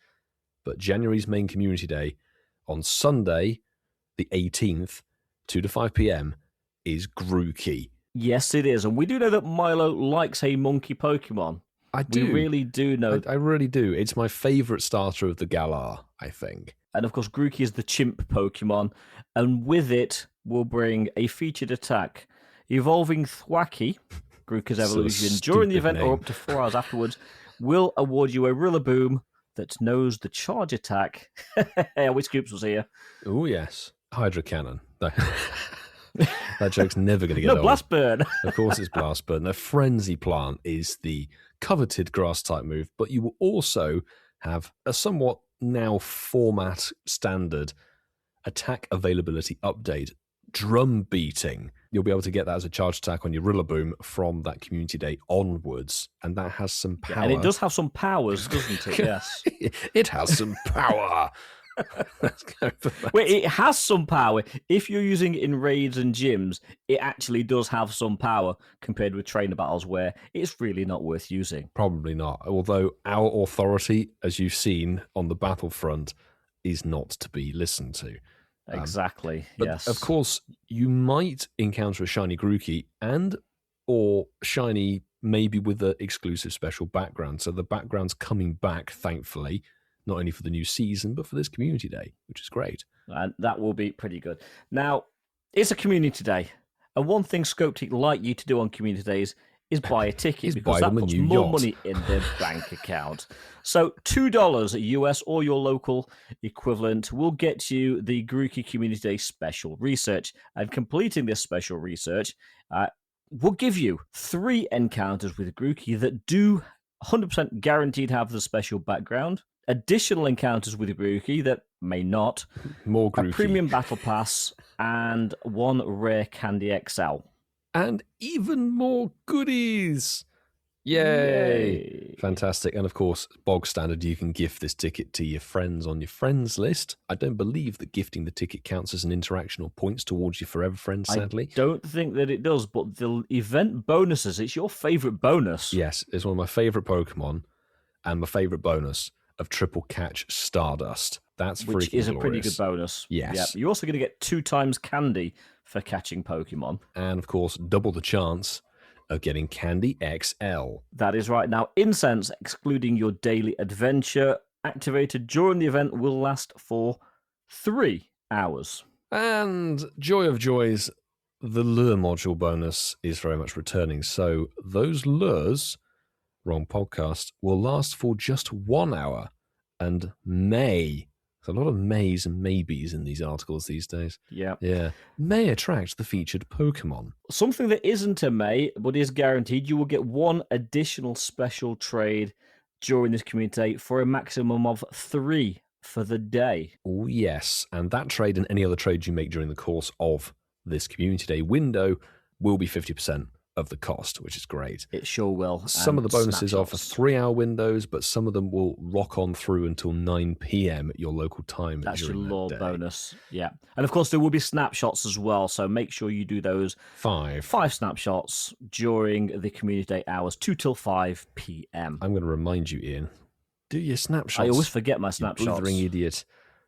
but January's main Community Day on Sunday, the 18th, 2 to 5 p.m, is Grookey. Yes, it is. And we do know that Milo likes a monkey Pokemon. I do. We really do know. I really do. It's my favourite starter of the Galar, I think. And of course, Grookey is the chimp Pokemon. And with it, we'll bring a featured attack. Evolving Thwacky, Grookey's evolution, during the event or up to 4 hours afterwards, will award you a Rillaboom that knows the charge attack. I wish Scoops was here. Oh, yes. Hydra Cannon. That joke's never going to get old. Blast Burn. Of course it's Blast Burn. The Frenzy Plant is the coveted grass-type move, but you will also have a somewhat now format standard attack availability update, Drum Beating. You'll be able to get that as a charge attack on your Rillaboom from that Community Day onwards, and that has some power. And it does have some powers, doesn't it? Yes. It has some power. Let's go for that. Wait, it has some power. If you're using it in raids and gyms, it actually does have some power compared with trainer battles where it's really not worth using. Probably not. Although our authority, as you've seen on the battlefront, is not to be listened to. Exactly, But yes. of course, you might encounter a shiny Grookey and or shiny maybe with an exclusive special background. So the background's coming back, thankfully, not only for the new season, but for this community day, which is great. And that will be pretty good. Now, it's a community day. And one thing Scope like you to do on community days is buy a ticket because that puts more money in their bank account. So $2 US or your local equivalent will get you the Grookey Community Day special research. And completing this special research will give you 3 encounters with Grookey that do 100% guaranteed have the special background, additional encounters with Grookey that may not, more Grookey, a premium battle pass, and 1 rare Candy XL. And even more goodies. Yay! Fantastic. And of course, bog standard, you can gift this ticket to your friends on your friends list. I don't believe that gifting the ticket counts as an interaction or points towards your forever friends, sadly. I don't think that it does, but the event bonuses, it's your favourite bonus. Yes, it's one of my favourite Pokemon and my favourite bonus of Triple Catch Stardust. That's which is glorious. A pretty good bonus. Yes. Yep. You're also going to get 2 times candy for catching Pokemon. And of course, double the chance of getting Candy XL. That is right. Now, incense, excluding your daily adventure, activated during the event will last for 3 hours. And joy of joys, the lure module bonus is very much returning. So those lures, wrong podcast, will last for just 1 hour and may. There's a lot of mays and maybes in these articles these days. Yeah. May attract the featured Pokemon. Something that isn't a may, but is guaranteed, you will get 1 additional special trade during this community day for a maximum of 3 for the day. Oh, yes. And that trade and any other trades you make during the course of this community day window will be 50% of the cost, which is great. It sure will. Some of the bonuses are for 3-hour windows, but some of them will rock on through until 9 p.m. at your local time. That's your during lore that day. bonus. Yeah. And of course, there will be snapshots as well. So make sure you do those 5 snapshots during the community day hours, 2 till 5 p.m. I'm going to remind you, Ian, do your snapshots. I always forget my snapshots. You blithering idiot.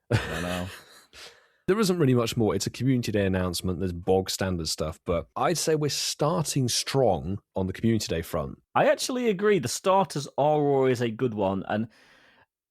I know. There isn't really much more. It's a community day announcement. There's bog standard stuff, but I'd say we're starting strong on the community day front. I actually agree. The starters are always a good one, and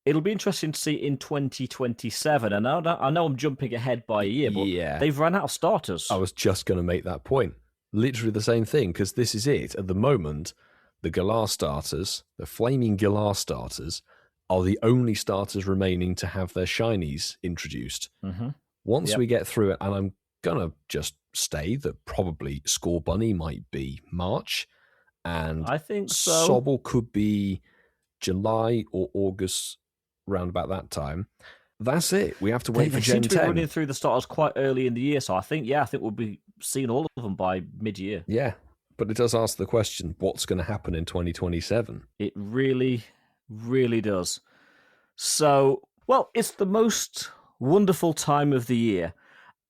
it'll be interesting to see in 2027. And I know I'm jumping ahead by a year, but they've run out of starters. I was just going to make that point. Literally the same thing, because this is it. At the moment, the Galar starters, the Flaming Galar starters, are the only starters remaining to have their shinies introduced. Mm-hmm. Once we get through it, and I'm going to just stay that probably Score Bunny might be March, and I think so. Sobble could be July or August, round about that time. That's it. We have to wait for Gen 10. They seem to be running through the starters quite early in the year, so I think we'll be seeing all of them by mid-year. Yeah, but it does ask the question, what's going to happen in 2027? It really, really does. So, well, it's the most wonderful time of the year.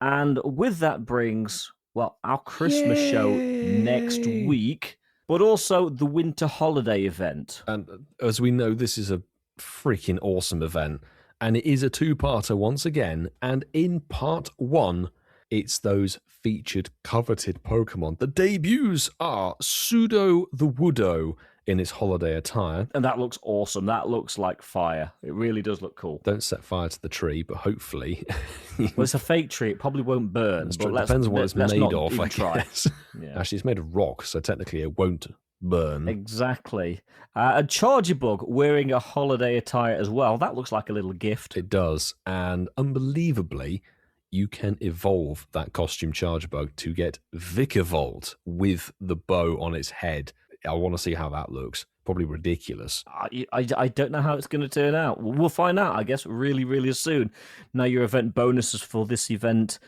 And with that brings, well, our Christmas show next week, but also the winter holiday event. And as we know, this is a freaking awesome event. And it is a 2-parter once again. And in part 1, it's those featured coveted Pokemon. The debuts are Pseudo the Woodo in its holiday attire. And that looks awesome. That looks like fire. It really does look cool. Don't set fire to the tree, but hopefully... Well, it's a fake tree. It probably won't burn. But depends on what it's made of, I try. guess. Yeah. Actually, it's made of rock, so technically it won't burn. Exactly. A Chargebug wearing a holiday attire as well. That looks like a little gift. It does. And unbelievably, you can evolve that costume Chargebug to get Vikavolt with the bow on its head. I want to see how that looks. Probably ridiculous. I don't know how it's going to turn out. We'll find out, I guess, really, really soon. Now, your event bonuses for this event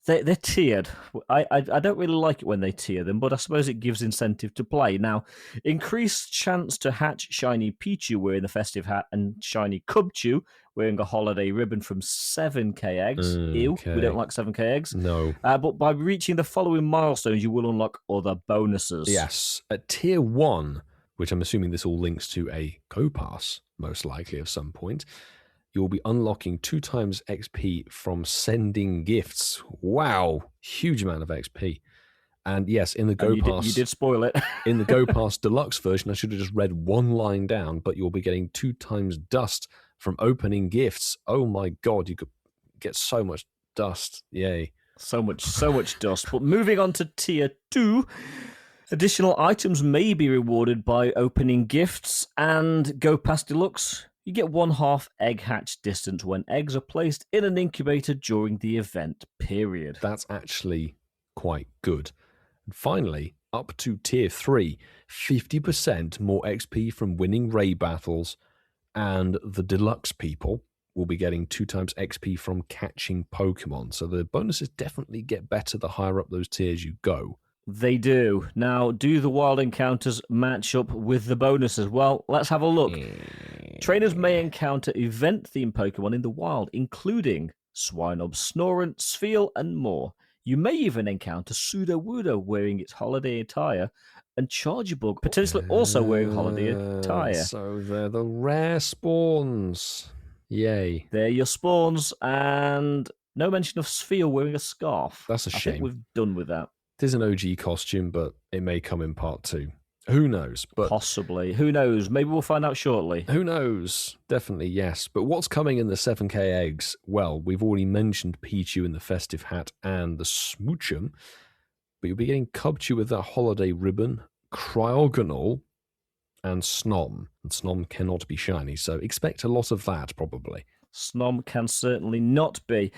They're tiered. I don't really like it when they tier them, but I suppose it gives incentive to play. Now, increased chance to hatch shiny Pichu wearing the festive hat and shiny Cubchoo wearing a holiday ribbon from 7k eggs. Ew, we don't like 7k eggs. No. But by reaching the following milestones, you will unlock other bonuses. Yes. At tier 1, which I'm assuming this all links to a Go Pass, most likely at some point, you'll be unlocking 2 times XP from sending gifts. Wow. Huge amount of XP. And yes, in the Go Pass... You did spoil it. In the Go Pass Deluxe version, I should have just read one line down, but you'll be getting 2 times dust from opening gifts. Oh my god, you could get so much dust. Yay. So much dust. But moving on to tier 2... additional items may be rewarded by opening gifts, and Go Pass Deluxe, you get 1/2 egg hatch distance when eggs are placed in an incubator during the event period. That's actually quite good. And finally, up to tier 3, 50% more XP from winning raid battles, and the deluxe people will be getting 2 times XP from catching Pokemon. So the bonuses definitely get better the higher up those tiers you go. They do. Now, do the wild encounters match up with the bonuses? Well, let's have a look. Trainers may encounter event-themed Pokemon in the wild, including Swinub, Snorunt, Spheal, and more. You may even encounter Sudowoodo wearing its holiday attire, and Chargebug potentially also wearing holiday attire. So they're the rare spawns. Yay. They're your spawns, and no mention of Spheal wearing a scarf. That's a I shame. think we've done with that. It is an OG costume, but it may come in part 2. Who knows? But possibly. Who knows? Maybe we'll find out shortly. Who knows? Definitely, yes. But what's coming in the 7k eggs? Well, we've already mentioned Pichu in the festive hat and the Smoochum, but you'll be getting Cubchoo with that holiday ribbon, Cryogonal, and Snom. And Snom cannot be shiny, so expect a lot of that, probably. Snom can certainly not be.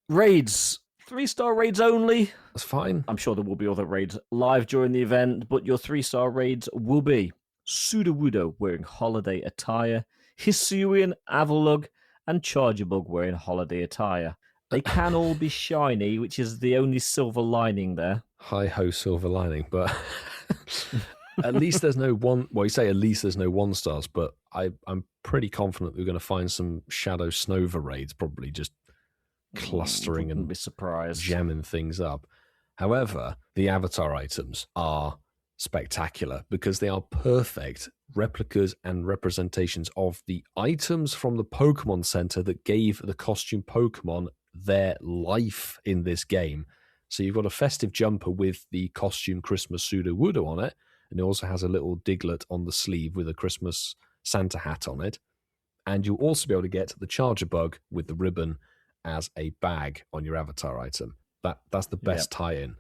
Raids. 3-star raids only. That's fine. I'm sure there will be other raids live during the event, but your 3-star raids will be Sudowoodo wearing holiday attire, Hisuian, Avalugg, and Chargebug wearing holiday attire. They can all be shiny, which is the only silver lining there. Hi-ho silver lining, but at least there's no one... Well, you say at least there's no 1-stars, but I'm pretty confident we're going to find some Shadow Snova raids, probably just clustering and be surprised, jamming things up. However, the avatar items are spectacular because they are perfect replicas and representations of the items from the Pokemon Center that gave the costume Pokemon their life in this game. So you've got a festive jumper with the costume Christmas Sudowoodo on it, and it also has a little Diglett on the sleeve with a Christmas Santa hat on it. And you'll also be able to get the Chargebug with the ribbon as a bag on your avatar item. That's the best tie-in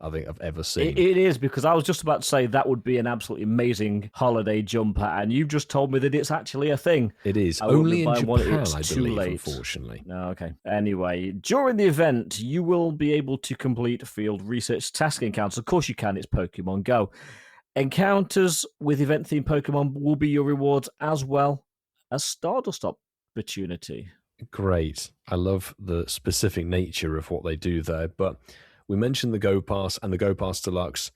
I think I've ever seen. It is, because I was just about to say that would be an absolutely amazing holiday jumper, and you've just told me that it's actually a thing. It is. I Only in buy one, Japan, it's I too believe, late. unfortunately. No, okay. Anyway, during the event, you will be able to complete field research task encounters. Of course you can, it's Pokemon Go. Encounters with event-themed Pokemon will be your rewards, as well as Stardust opportunity. Great. I love the specific nature of what they do there. But we mentioned the Go Pass and the Go Pass Deluxe.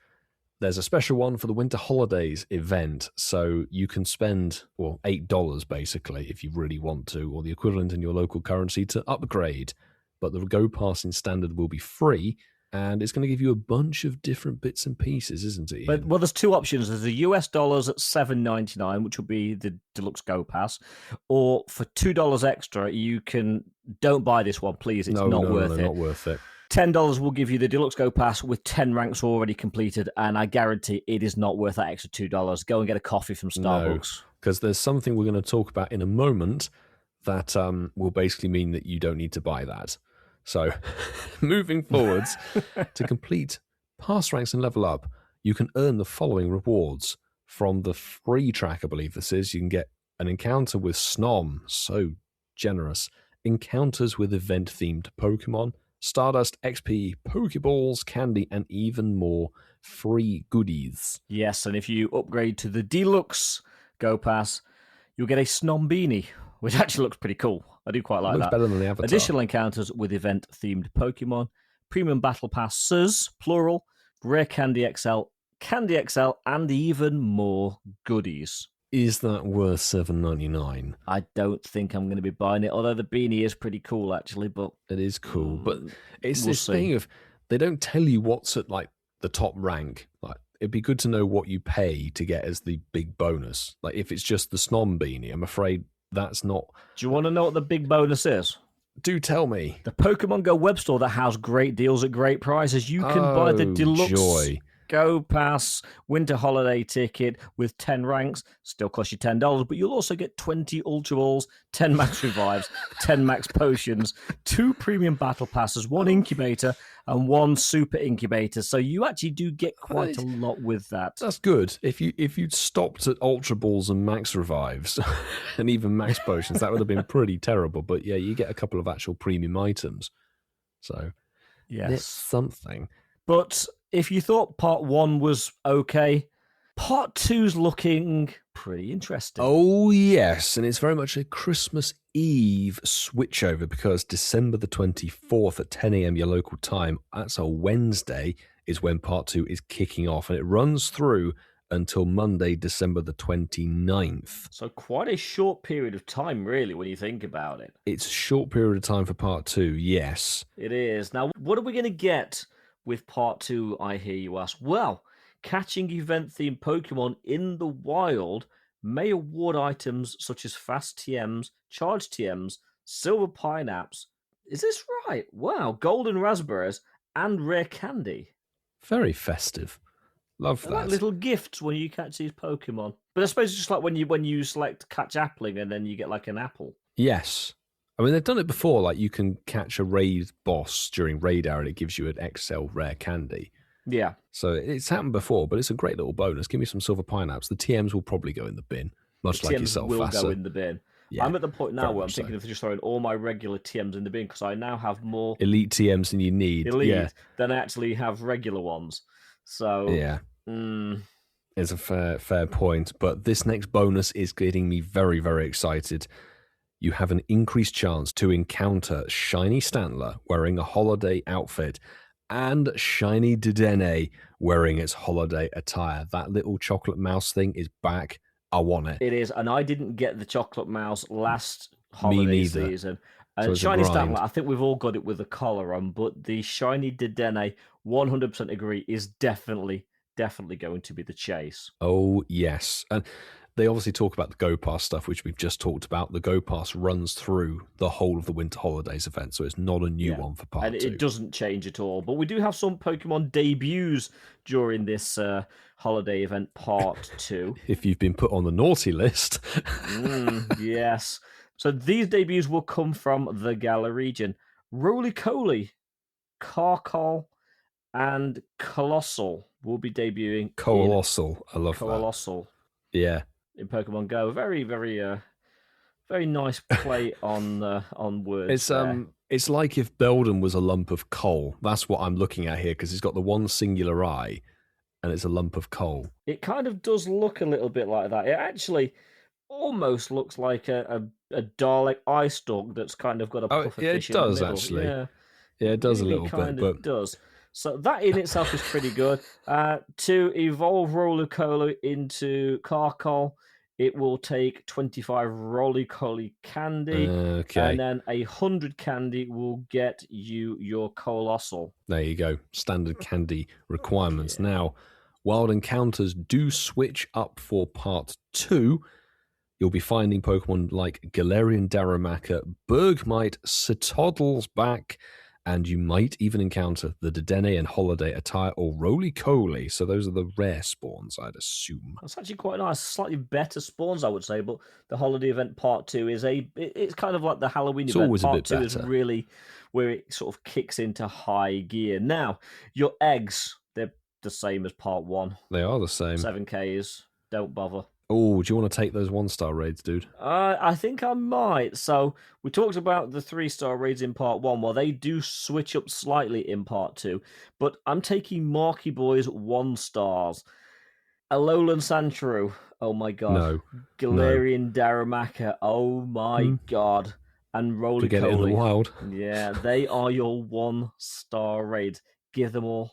There's a special one for the Winter Holidays event. So you can spend, well, $8 basically, if you really want to, or the equivalent in your local currency to upgrade. But the Go Pass in standard will be free. And it's going to give you a bunch of different bits and pieces, isn't it, Ian? But, well, there's 2 options. There's the US dollars at $7.99, which will be the Deluxe Go Pass. Or for $2 extra, you can... Don't buy this one, please. It's not worth it. Not worth it. $10 will give you the Deluxe Go Pass with 10 ranks already completed, and I guarantee it is not worth that extra $2. Go and get a coffee from Starbucks. Because there's something we're going to talk about in a moment that will basically mean that you don't need to buy that. So, moving forwards, to complete pass ranks and level up, you can earn the following rewards. From the free track, I believe this is, you can get an encounter with Snom, so generous, encounters with event-themed Pokemon, Stardust, XP, Pokeballs, candy, and even more free goodies. Yes, and if you upgrade to the Deluxe Go Pass, you'll get a Snom beanie, which actually looks pretty cool. I do quite like Looks that. better than the avatar. Additional encounters with event-themed Pokemon, premium battle passes, plural, rare Candy XL, and even more goodies. Is that worth $7.99? I don't think I'm going to be buying it, although the beanie is pretty cool, actually. But it is cool, but it's we'll this see. thing of they don't tell you what's at like the top rank. Like it'd be good to know what you pay to get as the big bonus. Like if it's just the Snom beanie, I'm afraid that's not. Do you want to know what the big bonus is? Do tell me. The Pokemon Go web store that has great deals at great prices. You can buy the deluxe joy. Go Pass winter holiday ticket with 10 ranks. Still cost you $10, but you'll also get 20 Ultra Balls, 10 Max Revives, 10 Max Potions, 2 Premium Battle Passes, 1 Incubator, and 1 Super Incubator. So you actually do get quite a lot with that. That's good. If you'd stopped at Ultra Balls and Max Revives and even Max Potions, that would have been pretty terrible. But yeah, you get a couple of actual premium items. So yes, it's something. But if you thought part 1 was okay, part 2's looking pretty interesting. Oh, yes. And it's very much a Christmas Eve switchover because December the 24th at 10 a.m. your local time, that's a Wednesday, is when part 2 is kicking off. And it runs through until Monday, December the 29th. So quite a short period of time, really, when you think about it. It's a short period of time for part 2, yes. It is. Now, what are we going to get with part 2, I hear you ask? Well, catching event-themed Pokemon in the wild may award items such as fast TMs, charged TMs, silver pineapples. Is this right? Wow, golden raspberries and rare candy. Very festive. Love They're that. like little gifts when you catch these Pokemon. But I suppose it's just like when you select catch appling and then you get like an apple. Yes. I mean, they've done it before. Like, you can catch a raid boss during raid hour and it gives you an XL rare candy. Yeah. So it's happened before, but it's a great little bonus. Give me some silver pineapples. The TMs will probably go in the bin, much The like TMs yourself, will Vasa. go in the bin. Yeah, I'm at the point now very where I'm much thinking so. of just throwing all my regular TMs in the bin because I now have more Elite TMs than you need. elite than I actually have regular ones. So Yeah. It's a fair point. But this next bonus is getting me very, very excited. You have an increased chance to encounter Shiny Stantler wearing a holiday outfit and Shiny Dedenne wearing its holiday attire. That little chocolate mouse thing is back. I want it. It is, and I didn't get the chocolate mouse last holiday neither. season. So And it's a Shiny grind. Stantler, I think we've all got it with the collar on, but the Shiny Dedenne, 100% agree, is definitely going to be the chase. Oh, yes. And they obviously talk about the Go Pass stuff, which we've just talked about. The Go Pass runs through the whole of the Winter Holidays event, so it's not a new one for part And 2. it doesn't change at all. But we do have some Pokemon debuts during this holiday event, part 2. If you've been put on the naughty list. Yes. So these debuts will come from the Galar region. Roly-Coly, Carkol, and Colossal will be debuting. Colossal. I love that. Colossal. Yeah. In Pokemon Go. Very, very, very nice play on words. It's like if Beldum was a lump of coal. That's what I'm looking at here because it's got the one singular eye and it's a lump of coal. It kind of does look a little bit like that. It actually almost looks like a Dalek eye stalk that's kind of got a puffer fish in the middle. Actually. Yeah, it does really a little kind bit, of but does. So that in itself is pretty good. To evolve Roly-Coly into Carkol, it will take 25 Roly-Coly candy, okay. and then 100 candy will get you your Colossal. There you go. Standard candy requirements. Now, Wild Encounters do switch up for part 2. You'll be finding Pokemon like Galarian Darumaka, Bergmite, Citoddle's back, and you might even encounter the Dedenne and Holiday Attire or Roly-Coly. So those are the rare spawns, I'd assume. That's actually quite nice. Slightly better spawns, I would say, but the holiday event part 2 is it's kind of like the Halloween It's event. always a Part bit 2 is better. really where it sort of kicks into high gear. Now, your eggs, they're the same as part 1. They are the same. 7Ks, don't bother. Oh, do you want to take those 1-star raids, dude? I think I might. So we talked about the 3-star raids in part 1. Well, they do switch up slightly in part 2, but I'm taking Marky Boy's 1-stars. Alolan Sandshrew, oh my god. No. Galarian Darumaka, oh my god. and Roly To get it in the Coly. wild. Yeah, they are your 1-star raids. Give them all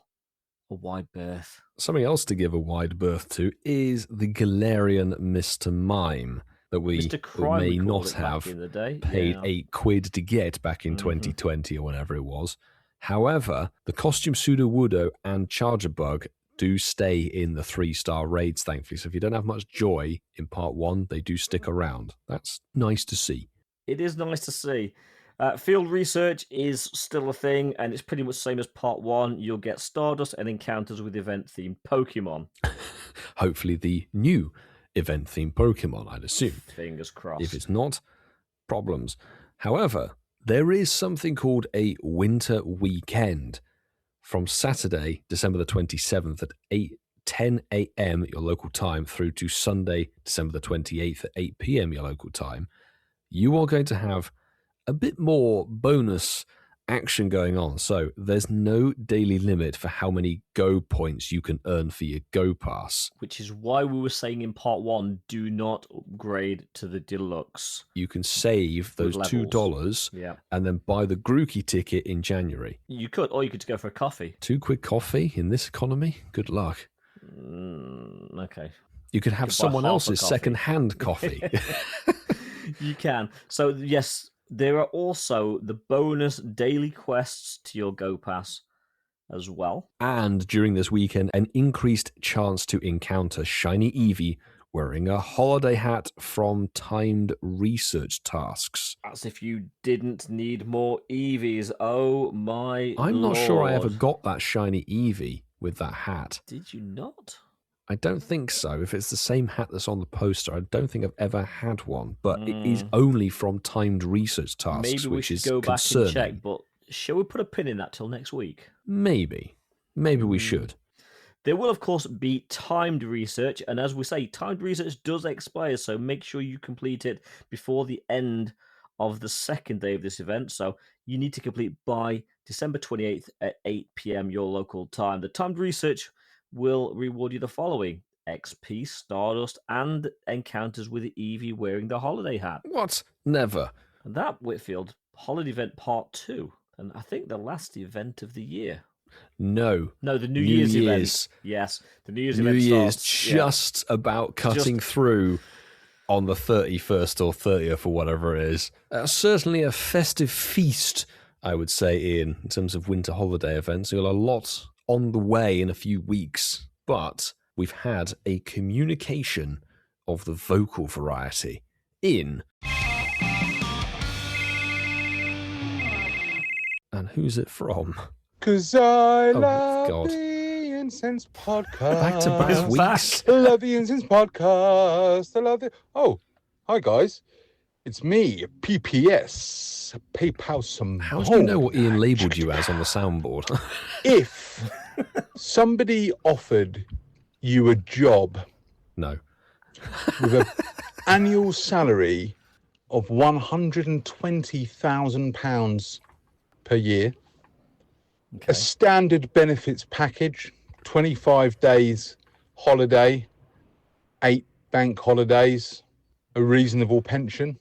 a wide berth. Something else to give a wide berth to is the Galarian Mr. Mime that we Mr. Crime, may we called not it back have in the day. paid Yeah. £8 to get back in 2020 or whenever it was. However, the Costume Sudowoodo and Charger Bug do stay in the 3-star raids, thankfully. So if you don't have much joy in part 1, they do stick around. That's nice to see. It is nice to see. Field research is still a thing, and it's pretty much the same as part 1. You'll get Stardust and encounters with event-themed Pokemon. Hopefully the new event-themed Pokemon, I'd assume. Fingers crossed. If it's not, problems. However, there is something called a winter weekend from Saturday, December the 27th at 10 a.m. your local time through to Sunday, December the 28th at 8 p.m. your local time. You are going to have a bit more bonus action going on. So there's no daily limit for how many Go points you can earn for your Go Pass. Which is why we were saying in part 1, do not upgrade to the deluxe. You can save those With $2 Yeah. and then buy the Grookey ticket in January. You could, or you could go for a coffee. 2 quid coffee in this economy? Good luck. Okay. You could have buy someone half a else's coffee. second-hand coffee. You can. So, yes, there are also the bonus daily quests to your Go Pass as well. And during this weekend, an increased chance to encounter Shiny Eevee wearing a holiday hat from timed research tasks. As if you didn't need more Eevees. Oh my I'm not sure I ever Lord. got that Shiny Eevee with that hat. Did you not? I don't think so. If it's the same hat that's on the poster, I don't think I've ever had one. But it is only from timed research tasks, Maybe we which should is go back concerning. and check, but shall we put a pin in that till next week? Maybe we should. There will, of course, be timed research, and as we say, timed research does expire, so make sure you complete it before the end of the second day of this event. So you need to complete by December 28th at 8 p.m. your local time. The timed research will reward you the following: XP, Stardust, and encounters with Eevee wearing the holiday hat. What? Never. And that, Whitfield, holiday event part 2, and I think the last event of the year. No. No, the New New Year's event. Year's. Yes, the New Year's New event Year's starts. just about cutting through on the 31st or 30th or whatever it is. Certainly a festive feast, I would say, Ian, in terms of winter holiday events. You've got a lot on the way in a few weeks, but we've had a communication of the vocal variety in... And who's it from? Because I Oh, love God. the Incense Podcast. Back-to-back weeks. I love the Incense Podcast. I love the... Oh, hi, guys. It's me, PPS. PayPal some... How do you know what Ian labelled you as on the soundboard? If somebody offered you a job No. with an annual salary of £120,000 per year, a standard benefits package, 25 days holiday, 8 bank holidays, a reasonable pension,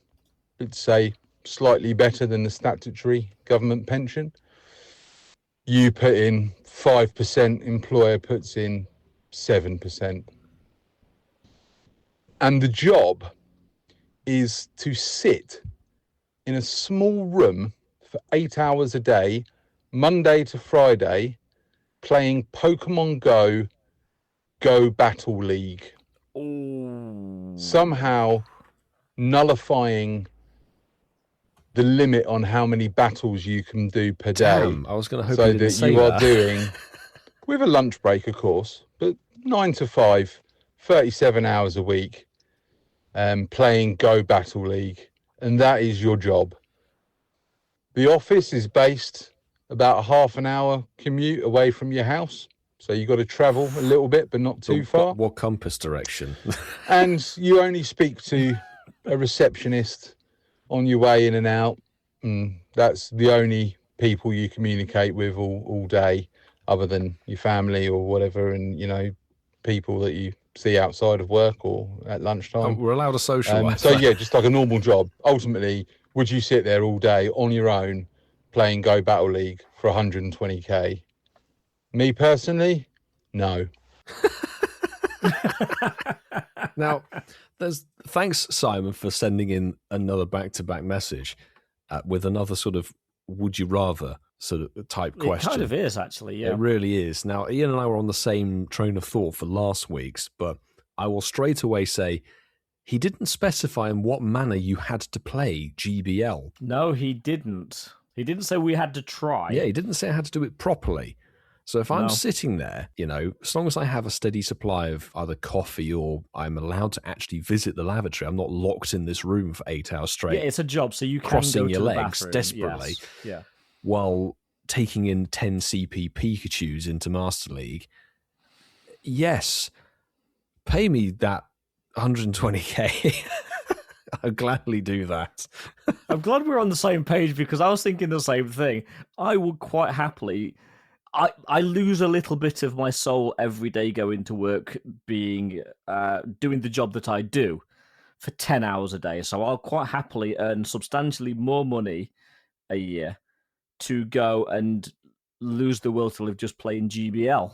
let's say slightly better than the statutory government pension. You put in 5%, employer puts in 7%. And the job is to sit in a small room for 8 hours a day, Monday to Friday, playing Pokemon Go Battle League. Somehow nullifying the limit on how many battles you can do per day. Damn, I was going to hope so you didn't that say you are that. doing, with a lunch break, of course, but 9 to 5, 37 hours a week, playing Go Battle League. And that is your job. The office is based about a half an hour commute away from your house. So you've got to travel a little bit, but not too far. What compass direction? And you only speak to a receptionist on your way in and out. That's the only people you communicate with all day, other than your family or whatever, and, you know, people that you see outside of work or at lunchtime. We're allowed to socialise. So, yeah, just like a normal job. Ultimately, Would you sit there all day on your own playing Go Battle League for 120k? Me personally, no. Now, thanks, Simon, for sending in another back-to-back message with another sort of would you rather sort of type question. It kind of is, actually, yeah. It really is. Now, Ian and I were on the same train of thought for last week's, but I will straight away say he didn't specify in what manner you had to play GBL. No, he didn't. He didn't say we had to try. Yeah, he didn't say I had to do it properly. So if I'm sitting there, as long as I have a steady supply of either coffee or I'm allowed to actually visit the lavatory, I'm not locked in this room for 8 hours straight. Yeah, it's a job, so you can crossing go your to the legs bathroom. desperately, yes. while taking in 10 CP Pikachus into Master League. Yes, pay me that 120k. I'll gladly do that. I'm glad we're on the same page because I was thinking the same thing. I would quite happily. I lose a little bit of my soul every day going to work, doing the job that I do for 10 hours a day. So I'll quite happily earn substantially more money a year to go and lose the will to live just playing GBL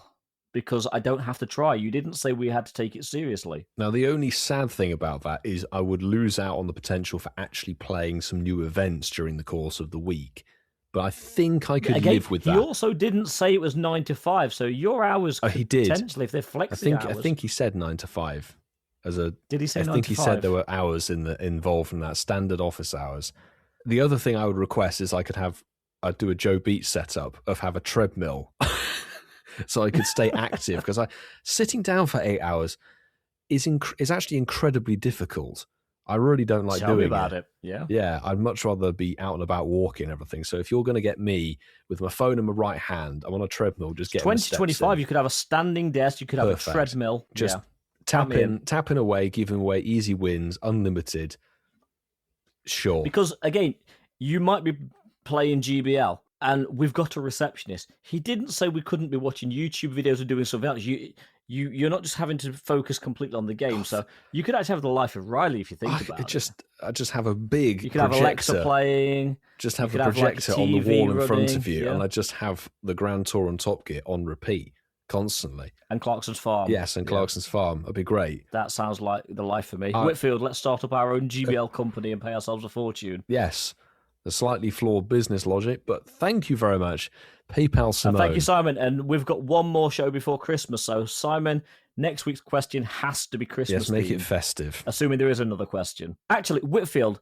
because I don't have to try. You didn't say we had to take it seriously. Now, the only sad thing about that is I would lose out on the potential for actually playing some new events during the course of the week. But I think I could live with that. He also didn't say it was 9 to 5, so your hours could he did. Potentially, if they're flexi hours. I think he said 9 to 5. Did he say 9 to 5? I think he said there were hours involved in that, standard office hours. The other thing I would request is I'd do a Joe Beach setup of have a treadmill so I could stay active because sitting down for 8 hours is actually incredibly difficult. I really don't like Tell me doing about it. Yeah. Yeah, I'd much rather be out and about walking and everything. So if you're going to get me with my phone in my right hand, I'm on a treadmill, just getting 2025, you could have a standing desk, you could have a treadmill. Just tapping away, giving away easy wins, unlimited. Sure. Because, again, you might be playing GBL and we've got a receptionist. He didn't say we couldn't be watching YouTube videos or doing something else. You're not just having to focus completely on the game. So you could actually have the life of Riley if you think about it. I just have a big You could projector. have Alexa playing. Just have the projector on the wall in front of you, and I just have the Grand Tour and Top Gear on repeat constantly. And Clarkson's Farm. Yes, and Clarkson's Farm. That'd be great. That sounds like the life for me. Whitfield, let's start up our own GBL company and pay ourselves a fortune. Yes. A slightly flawed business logic, but thank you very much, PayPal Simone. Thank you, Simon. And we've got one more show before Christmas. So, Simon, next week's question has to be Christmas. Yes, make themed, it festive. Assuming there is another question. Actually, Whitfield,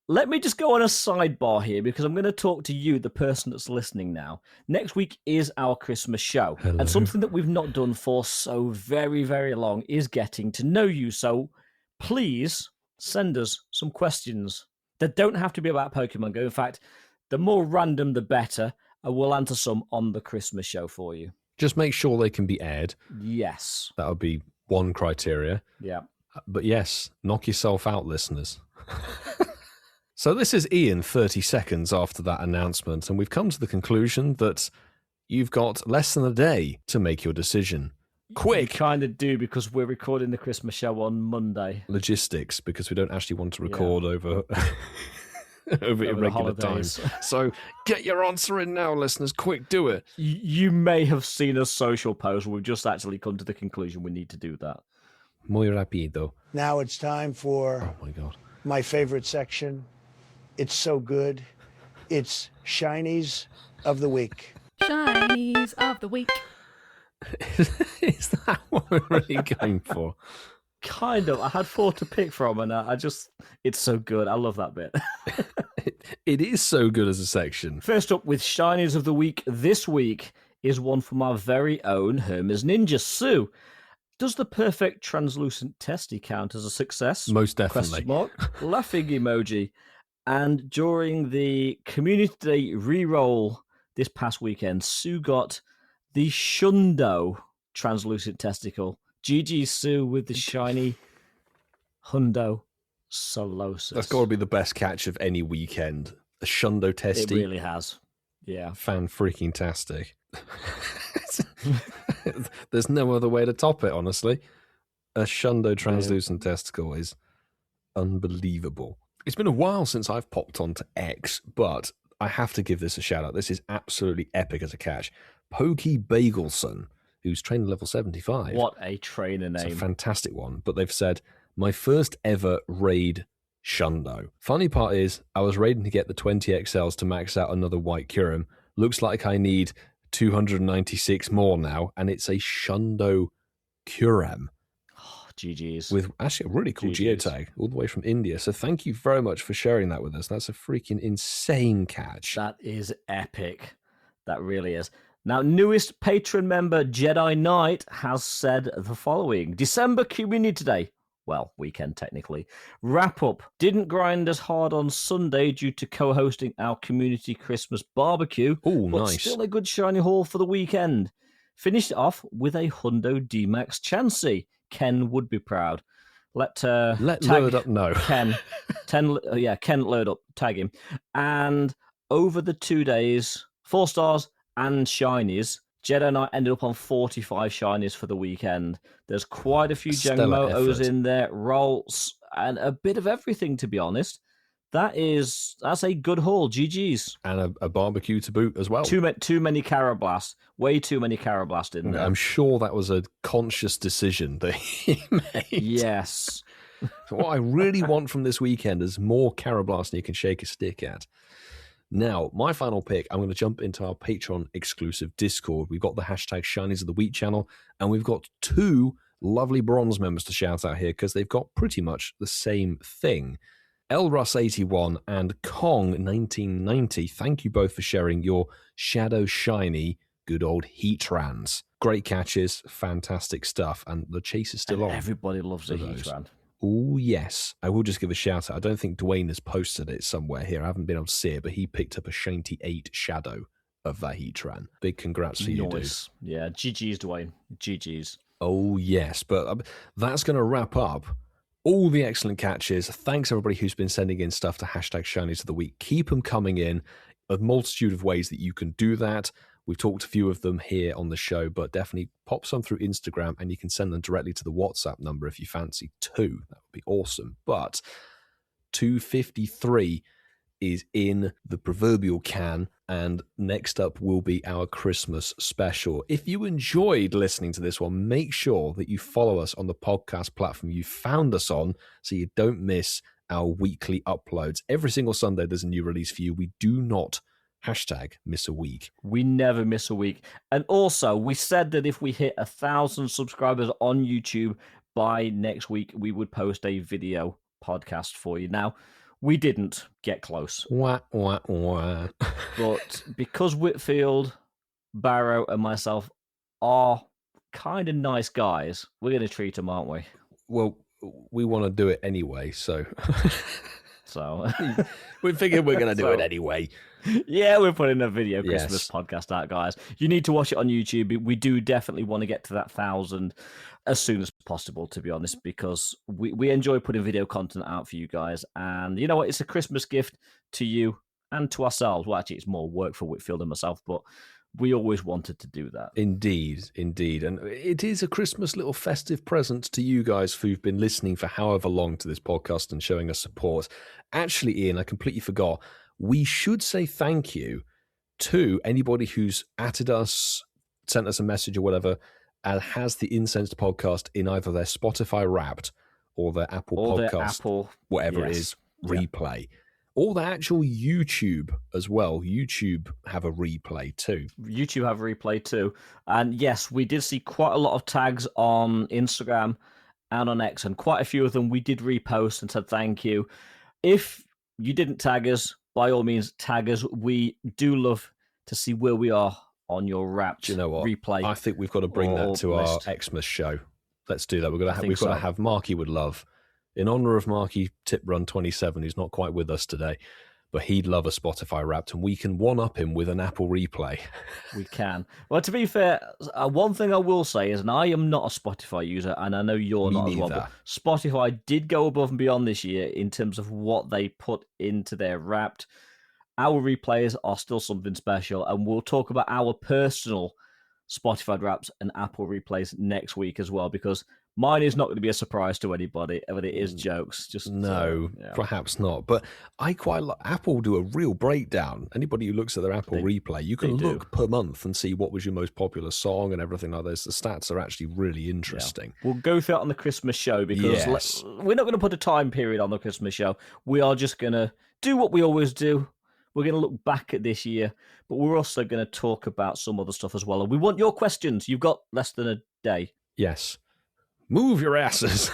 let me just go on a sidebar here because I'm going to talk to you, the person that's listening now. Next week is our Christmas show. Hello. And something that we've not done for so very, very long is getting to know you. So please send us some questions that don't have to be about Pokemon Go. In fact, the more random, the better. And we'll answer some on the Christmas show for you. Just make sure they can be aired. Yes. That would be one criteria. Yeah. But yes, knock yourself out, listeners. So this is Ian 30 seconds after that announcement, and we've come to the conclusion that you've got less than a day to make your decision. Quick! We kind of do because we're recording the Christmas show on Monday. Logistics, because we don't actually want to record over irregular times. So get your answer in now, listeners. Quick, do it. You may have seen a social post. We've just actually come to the conclusion we need to do that. Muy rápido. Now it's time for oh my God, my favorite section. It's so good. It's Shinies of the Week. Shinies of the Week. Is that what we're really going for? Kind of. I had 4 to pick from, and it's so good. I love that bit. It is so good as a section. First up with Shinies of the Week this week is one from our very own Hermes Ninja. Sue, does the perfect translucent testy count as a success? Most definitely. Question mark. Laughing emoji. And during the Community Day re-roll this past weekend, Sue got the Shundo translucent testicle. GG Sue with the shiny Hundo Solosis. That's got to be the best catch of any weekend. A Shundo testy. It really has. Yeah. Fan-freaking-tastic. There's no other way to top it, honestly. A Shundo translucent testicle is unbelievable. It's been a while since I've popped onto X, but I have to give this a shout out. This is absolutely epic as a catch. Pokey Bagelson, who's trainer level 75. What a trainer name. It's a fantastic one. But they've said, my first ever raid Shundo. Funny part is, I was raiding to get the 20 XLs to max out another White Kyurem. Looks like I need 296 more now, and it's a Shundo Kyurem. GG's. With actually a really cool geotag all the way from India. So thank you very much for sharing that with us. That's a freaking insane catch. That is epic. That really is. Now, newest patron member Jedi Knight has said the following. December Community Day. Well, weekend technically. Wrap up. Didn't grind as hard on Sunday due to co-hosting our community Christmas barbecue. Oh, but nice. Still a good shiny haul for the weekend. Finished it off with a Hundo D-Max Chansey. Ken would be proud. Let Load up know. Ken. Ken load up. Tag him. And over the 2 days, 4 stars and shinies, Jedi Knight ended up on 45 shinies for the weekend. There's quite a few Genmotos in there, rolls, and a bit of everything, to be honest. That's a good haul. GG's. And a barbecue to boot as well. Too many Carablast. Way too many Carablast in there. I'm sure that was a conscious decision that he made. Yes. So what I really want from this weekend is more Carablast you can shake a stick at. Now, my final pick, I'm going to jump into our Patreon exclusive Discord. We've got the hashtag Shinies of the Week channel, and we've got 2 lovely bronze members to shout out here because they've got pretty much the same thing. Elruss81 and Kong1990, thank you both for sharing your Shadow Shiny good old Heatrans. Great catches, fantastic stuff, and the chase is still on. Everybody loves a Heatran. Oh, yes. I will just give a shout out. I don't think Dwayne has posted it somewhere here. I haven't been able to see it, but he picked up a Shanty 8 Shadow of that Heatran. Big congrats to you, dude. Yeah, GG's, Dwayne. GG's. Oh, yes. But that's going to wrap up all the excellent catches. Thanks, everybody who's been sending in stuff to hashtag Shinies of the Week. Keep them coming in. A multitude of ways that you can do that. We've talked a few of them here on the show, but definitely pop some through Instagram and you can send them directly to the WhatsApp number if you fancy to. That would be awesome. But 253 is in the proverbial can, and next up will be our Christmas special. If you enjoyed listening to this one, make sure that you follow us on the podcast platform you found us on so you don't miss our weekly uploads. Every single Sunday there's a new release for you. We do not hashtag miss a week. We never miss a week. And also, we said that if we hit 1,000 subscribers on YouTube by next week, we would post a video podcast for you. Now, we didn't get close. Wah, wah, wah. But because Whitfield, Barrow, and myself are kind of nice guys, we're going to treat them, aren't we? Well, we want to do it anyway, so... So we figured we're going to do it anyway. Yeah, we're putting a video Christmas podcast out, guys. You need to watch it on YouTube. We do definitely want to get to that 1,000 as soon as possible, to be honest, because we enjoy putting video content out for you guys. And you know what? It's a Christmas gift to you and to ourselves. Well, actually, it's more work for Whitfield and myself, but we always wanted to do that. Indeed, indeed. And it is a Christmas little festive present to you guys who've been listening for however long to this podcast and showing us support. Actually, Ian, I completely forgot. We should say thank you to anybody who's added us, sent us a message or whatever, and has the Incensed podcast in either their Spotify Wrapped or their Apple podcast, whatever it is, replay. Or the actual YouTube as well. YouTube have a replay too. YouTube have a replay too. And yes, we did see quite a lot of tags on Instagram and on X, and quite a few of them we did repost and said thank you. If you didn't tag us, by all means, tag us. We do love to see where we are on your Wrapped replay. I think we've got to bring that to our Xmas show. Let's do that. We've got to have Marky Would Love. In honor of Marky Tip Run 27, who's not quite with us today, but he'd love a Spotify Wrapped, and we can one-up him with an Apple replay. We can. Well, to be fair, one thing I will say is, and I am not a Spotify user, and I know you're not as well, but Spotify did go above and beyond this year in terms of what they put into their Wrapped. Our replays are still something special, and we'll talk about our personal Spotify Wraps and Apple replays next week as well, because Mine is not going to be a surprise to anybody, but it is jokes. Just No, yeah. perhaps not. But I quite like Apple do a real breakdown. Anybody who looks at their Apple replay, you can look per month and see what was your most popular song and everything like this. The stats are actually really interesting. We'll go through that on the Christmas show because we're not going to put a time period on the Christmas show. We are just going to do what we always do. We're going to look back at this year, but we're also going to talk about some other stuff as well. And we want your questions. You've got less than a day. Yes. Move your asses.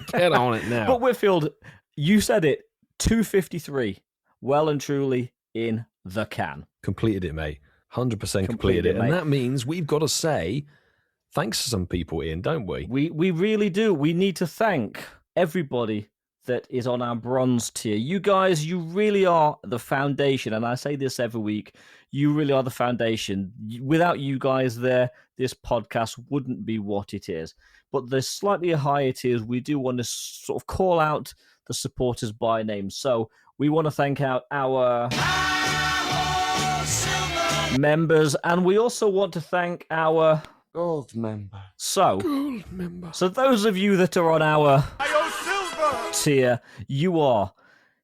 Get on it now. But Whitfield, you said it, 253, well and truly in the can. Completed it, mate. 100% completed it. Mate. And that means we've got to say thanks to some people, Ian, don't we? We really do. We need to thank everybody that is on our bronze tier. You guys, you really are the foundation. And I say this every week. You really are the foundation. Without you guys there, this podcast wouldn't be what it is. But the slightly higher tiers, we do want to sort of call out the supporters by name. So we want to thank out our members, and we also want to thank our gold member. So those of you that are on our tier, you are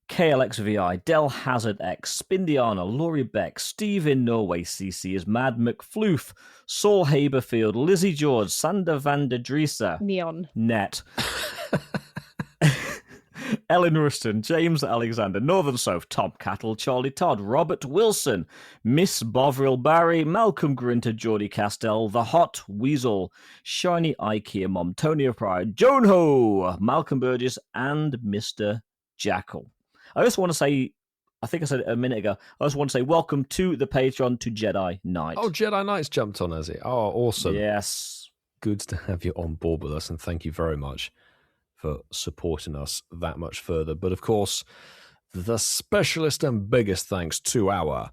KLXVI, Del Hazard X, Spindiana, Laurie Beck, Steve in Norway, CC is Mad McFloof, Saul Haberfield, Lizzie George, Sander van der Drieser, Neon, Net, Ellen Ruston, James Alexander, Northern Soph, Tom Cattle, Charlie Todd, Robert Wilson, Miss Bovril Barry, Malcolm Grinter, Geordie Castell, The Hot Weasel, Shiny Ikea Mom, Tony Pride, Joan Ho, Malcolm Burgess, and Mr. Jackal. I just want to say, I think I said it a minute ago, I just want to say welcome to the Patreon to Jedi Knight. Oh, Jedi Knight's jumped on, has it? Oh, awesome. Yes. Good to have you on board with us, and thank you very much for supporting us that much further. But of course, the specialist and biggest thanks to our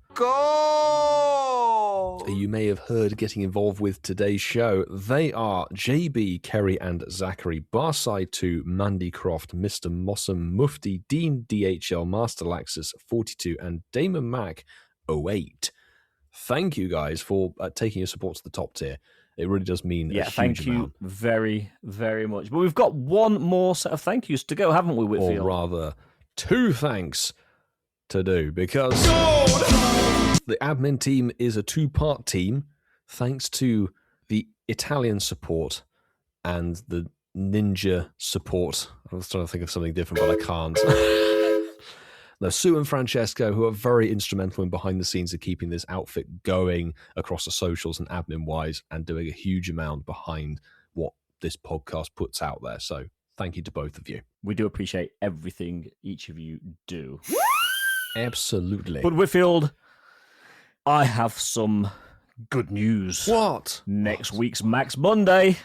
you may have heard getting involved with today's show. They are JB, Kerry, and Zachary, Barside 2, Mandy Croft, Mr. Mossam, Mufti, Dean DHL, Master Laxus 42, and Damon Mac 08. Thank you guys for taking your support to the top tier. It really does mean a huge thank you amount. very, very much. But we've got one more set of thank yous to go, haven't we, Whitfield? Or rather, two thanks to do, because the admin team is a two-part team, thanks to the Italian support and the ninja support. I was trying to think of something different, but I can't. Now, Sue and Francesco, who are very instrumental in behind the scenes of keeping this outfit going across the socials and admin-wise, and doing a huge amount behind what this podcast puts out there. So thank you to both of you. We do appreciate everything each of you do. Absolutely. But Whitfield, I have some good news. What? Next week's Max Monday.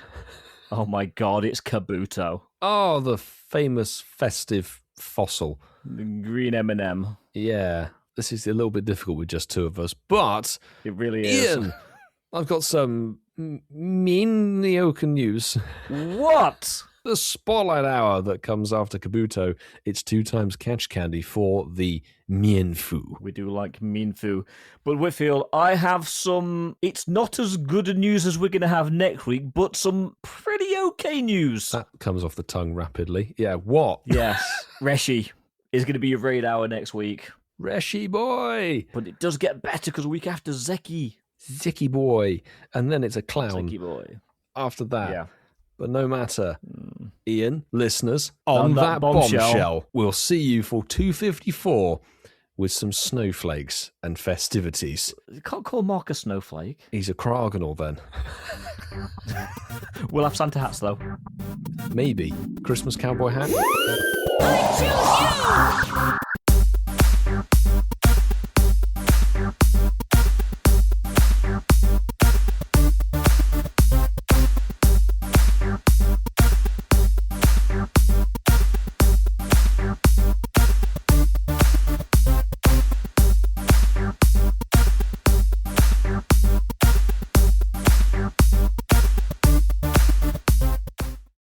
Oh my God, it's Kabuto. Oh, the famous festive fossil. The green M&M. Yeah, this is a little bit difficult with just two of us, but it really is. Ian, I've got some mediocre news. What? The Spotlight Hour that comes after Kabuto, it's 2 times catch candy for the Mienfu. We do like Mienfu. But Whitfield, I have some, it's not as good a news as we're going to have next week, but some pretty okay news. That comes off the tongue rapidly. Yeah, what? Yes, Reshi is going to be your raid hour next week. Reshi boy! But it does get better because week after Zeki. Zeki boy. And then it's a clown. Zeki boy. After that. Yeah. But no matter, Ian, listeners, on that bombshell, we'll see you for 254 with some snowflakes and festivities. You can't call Mark a snowflake. He's a Kraganal then. We'll have Santa hats though. Maybe. Christmas cowboy hat? I choose you!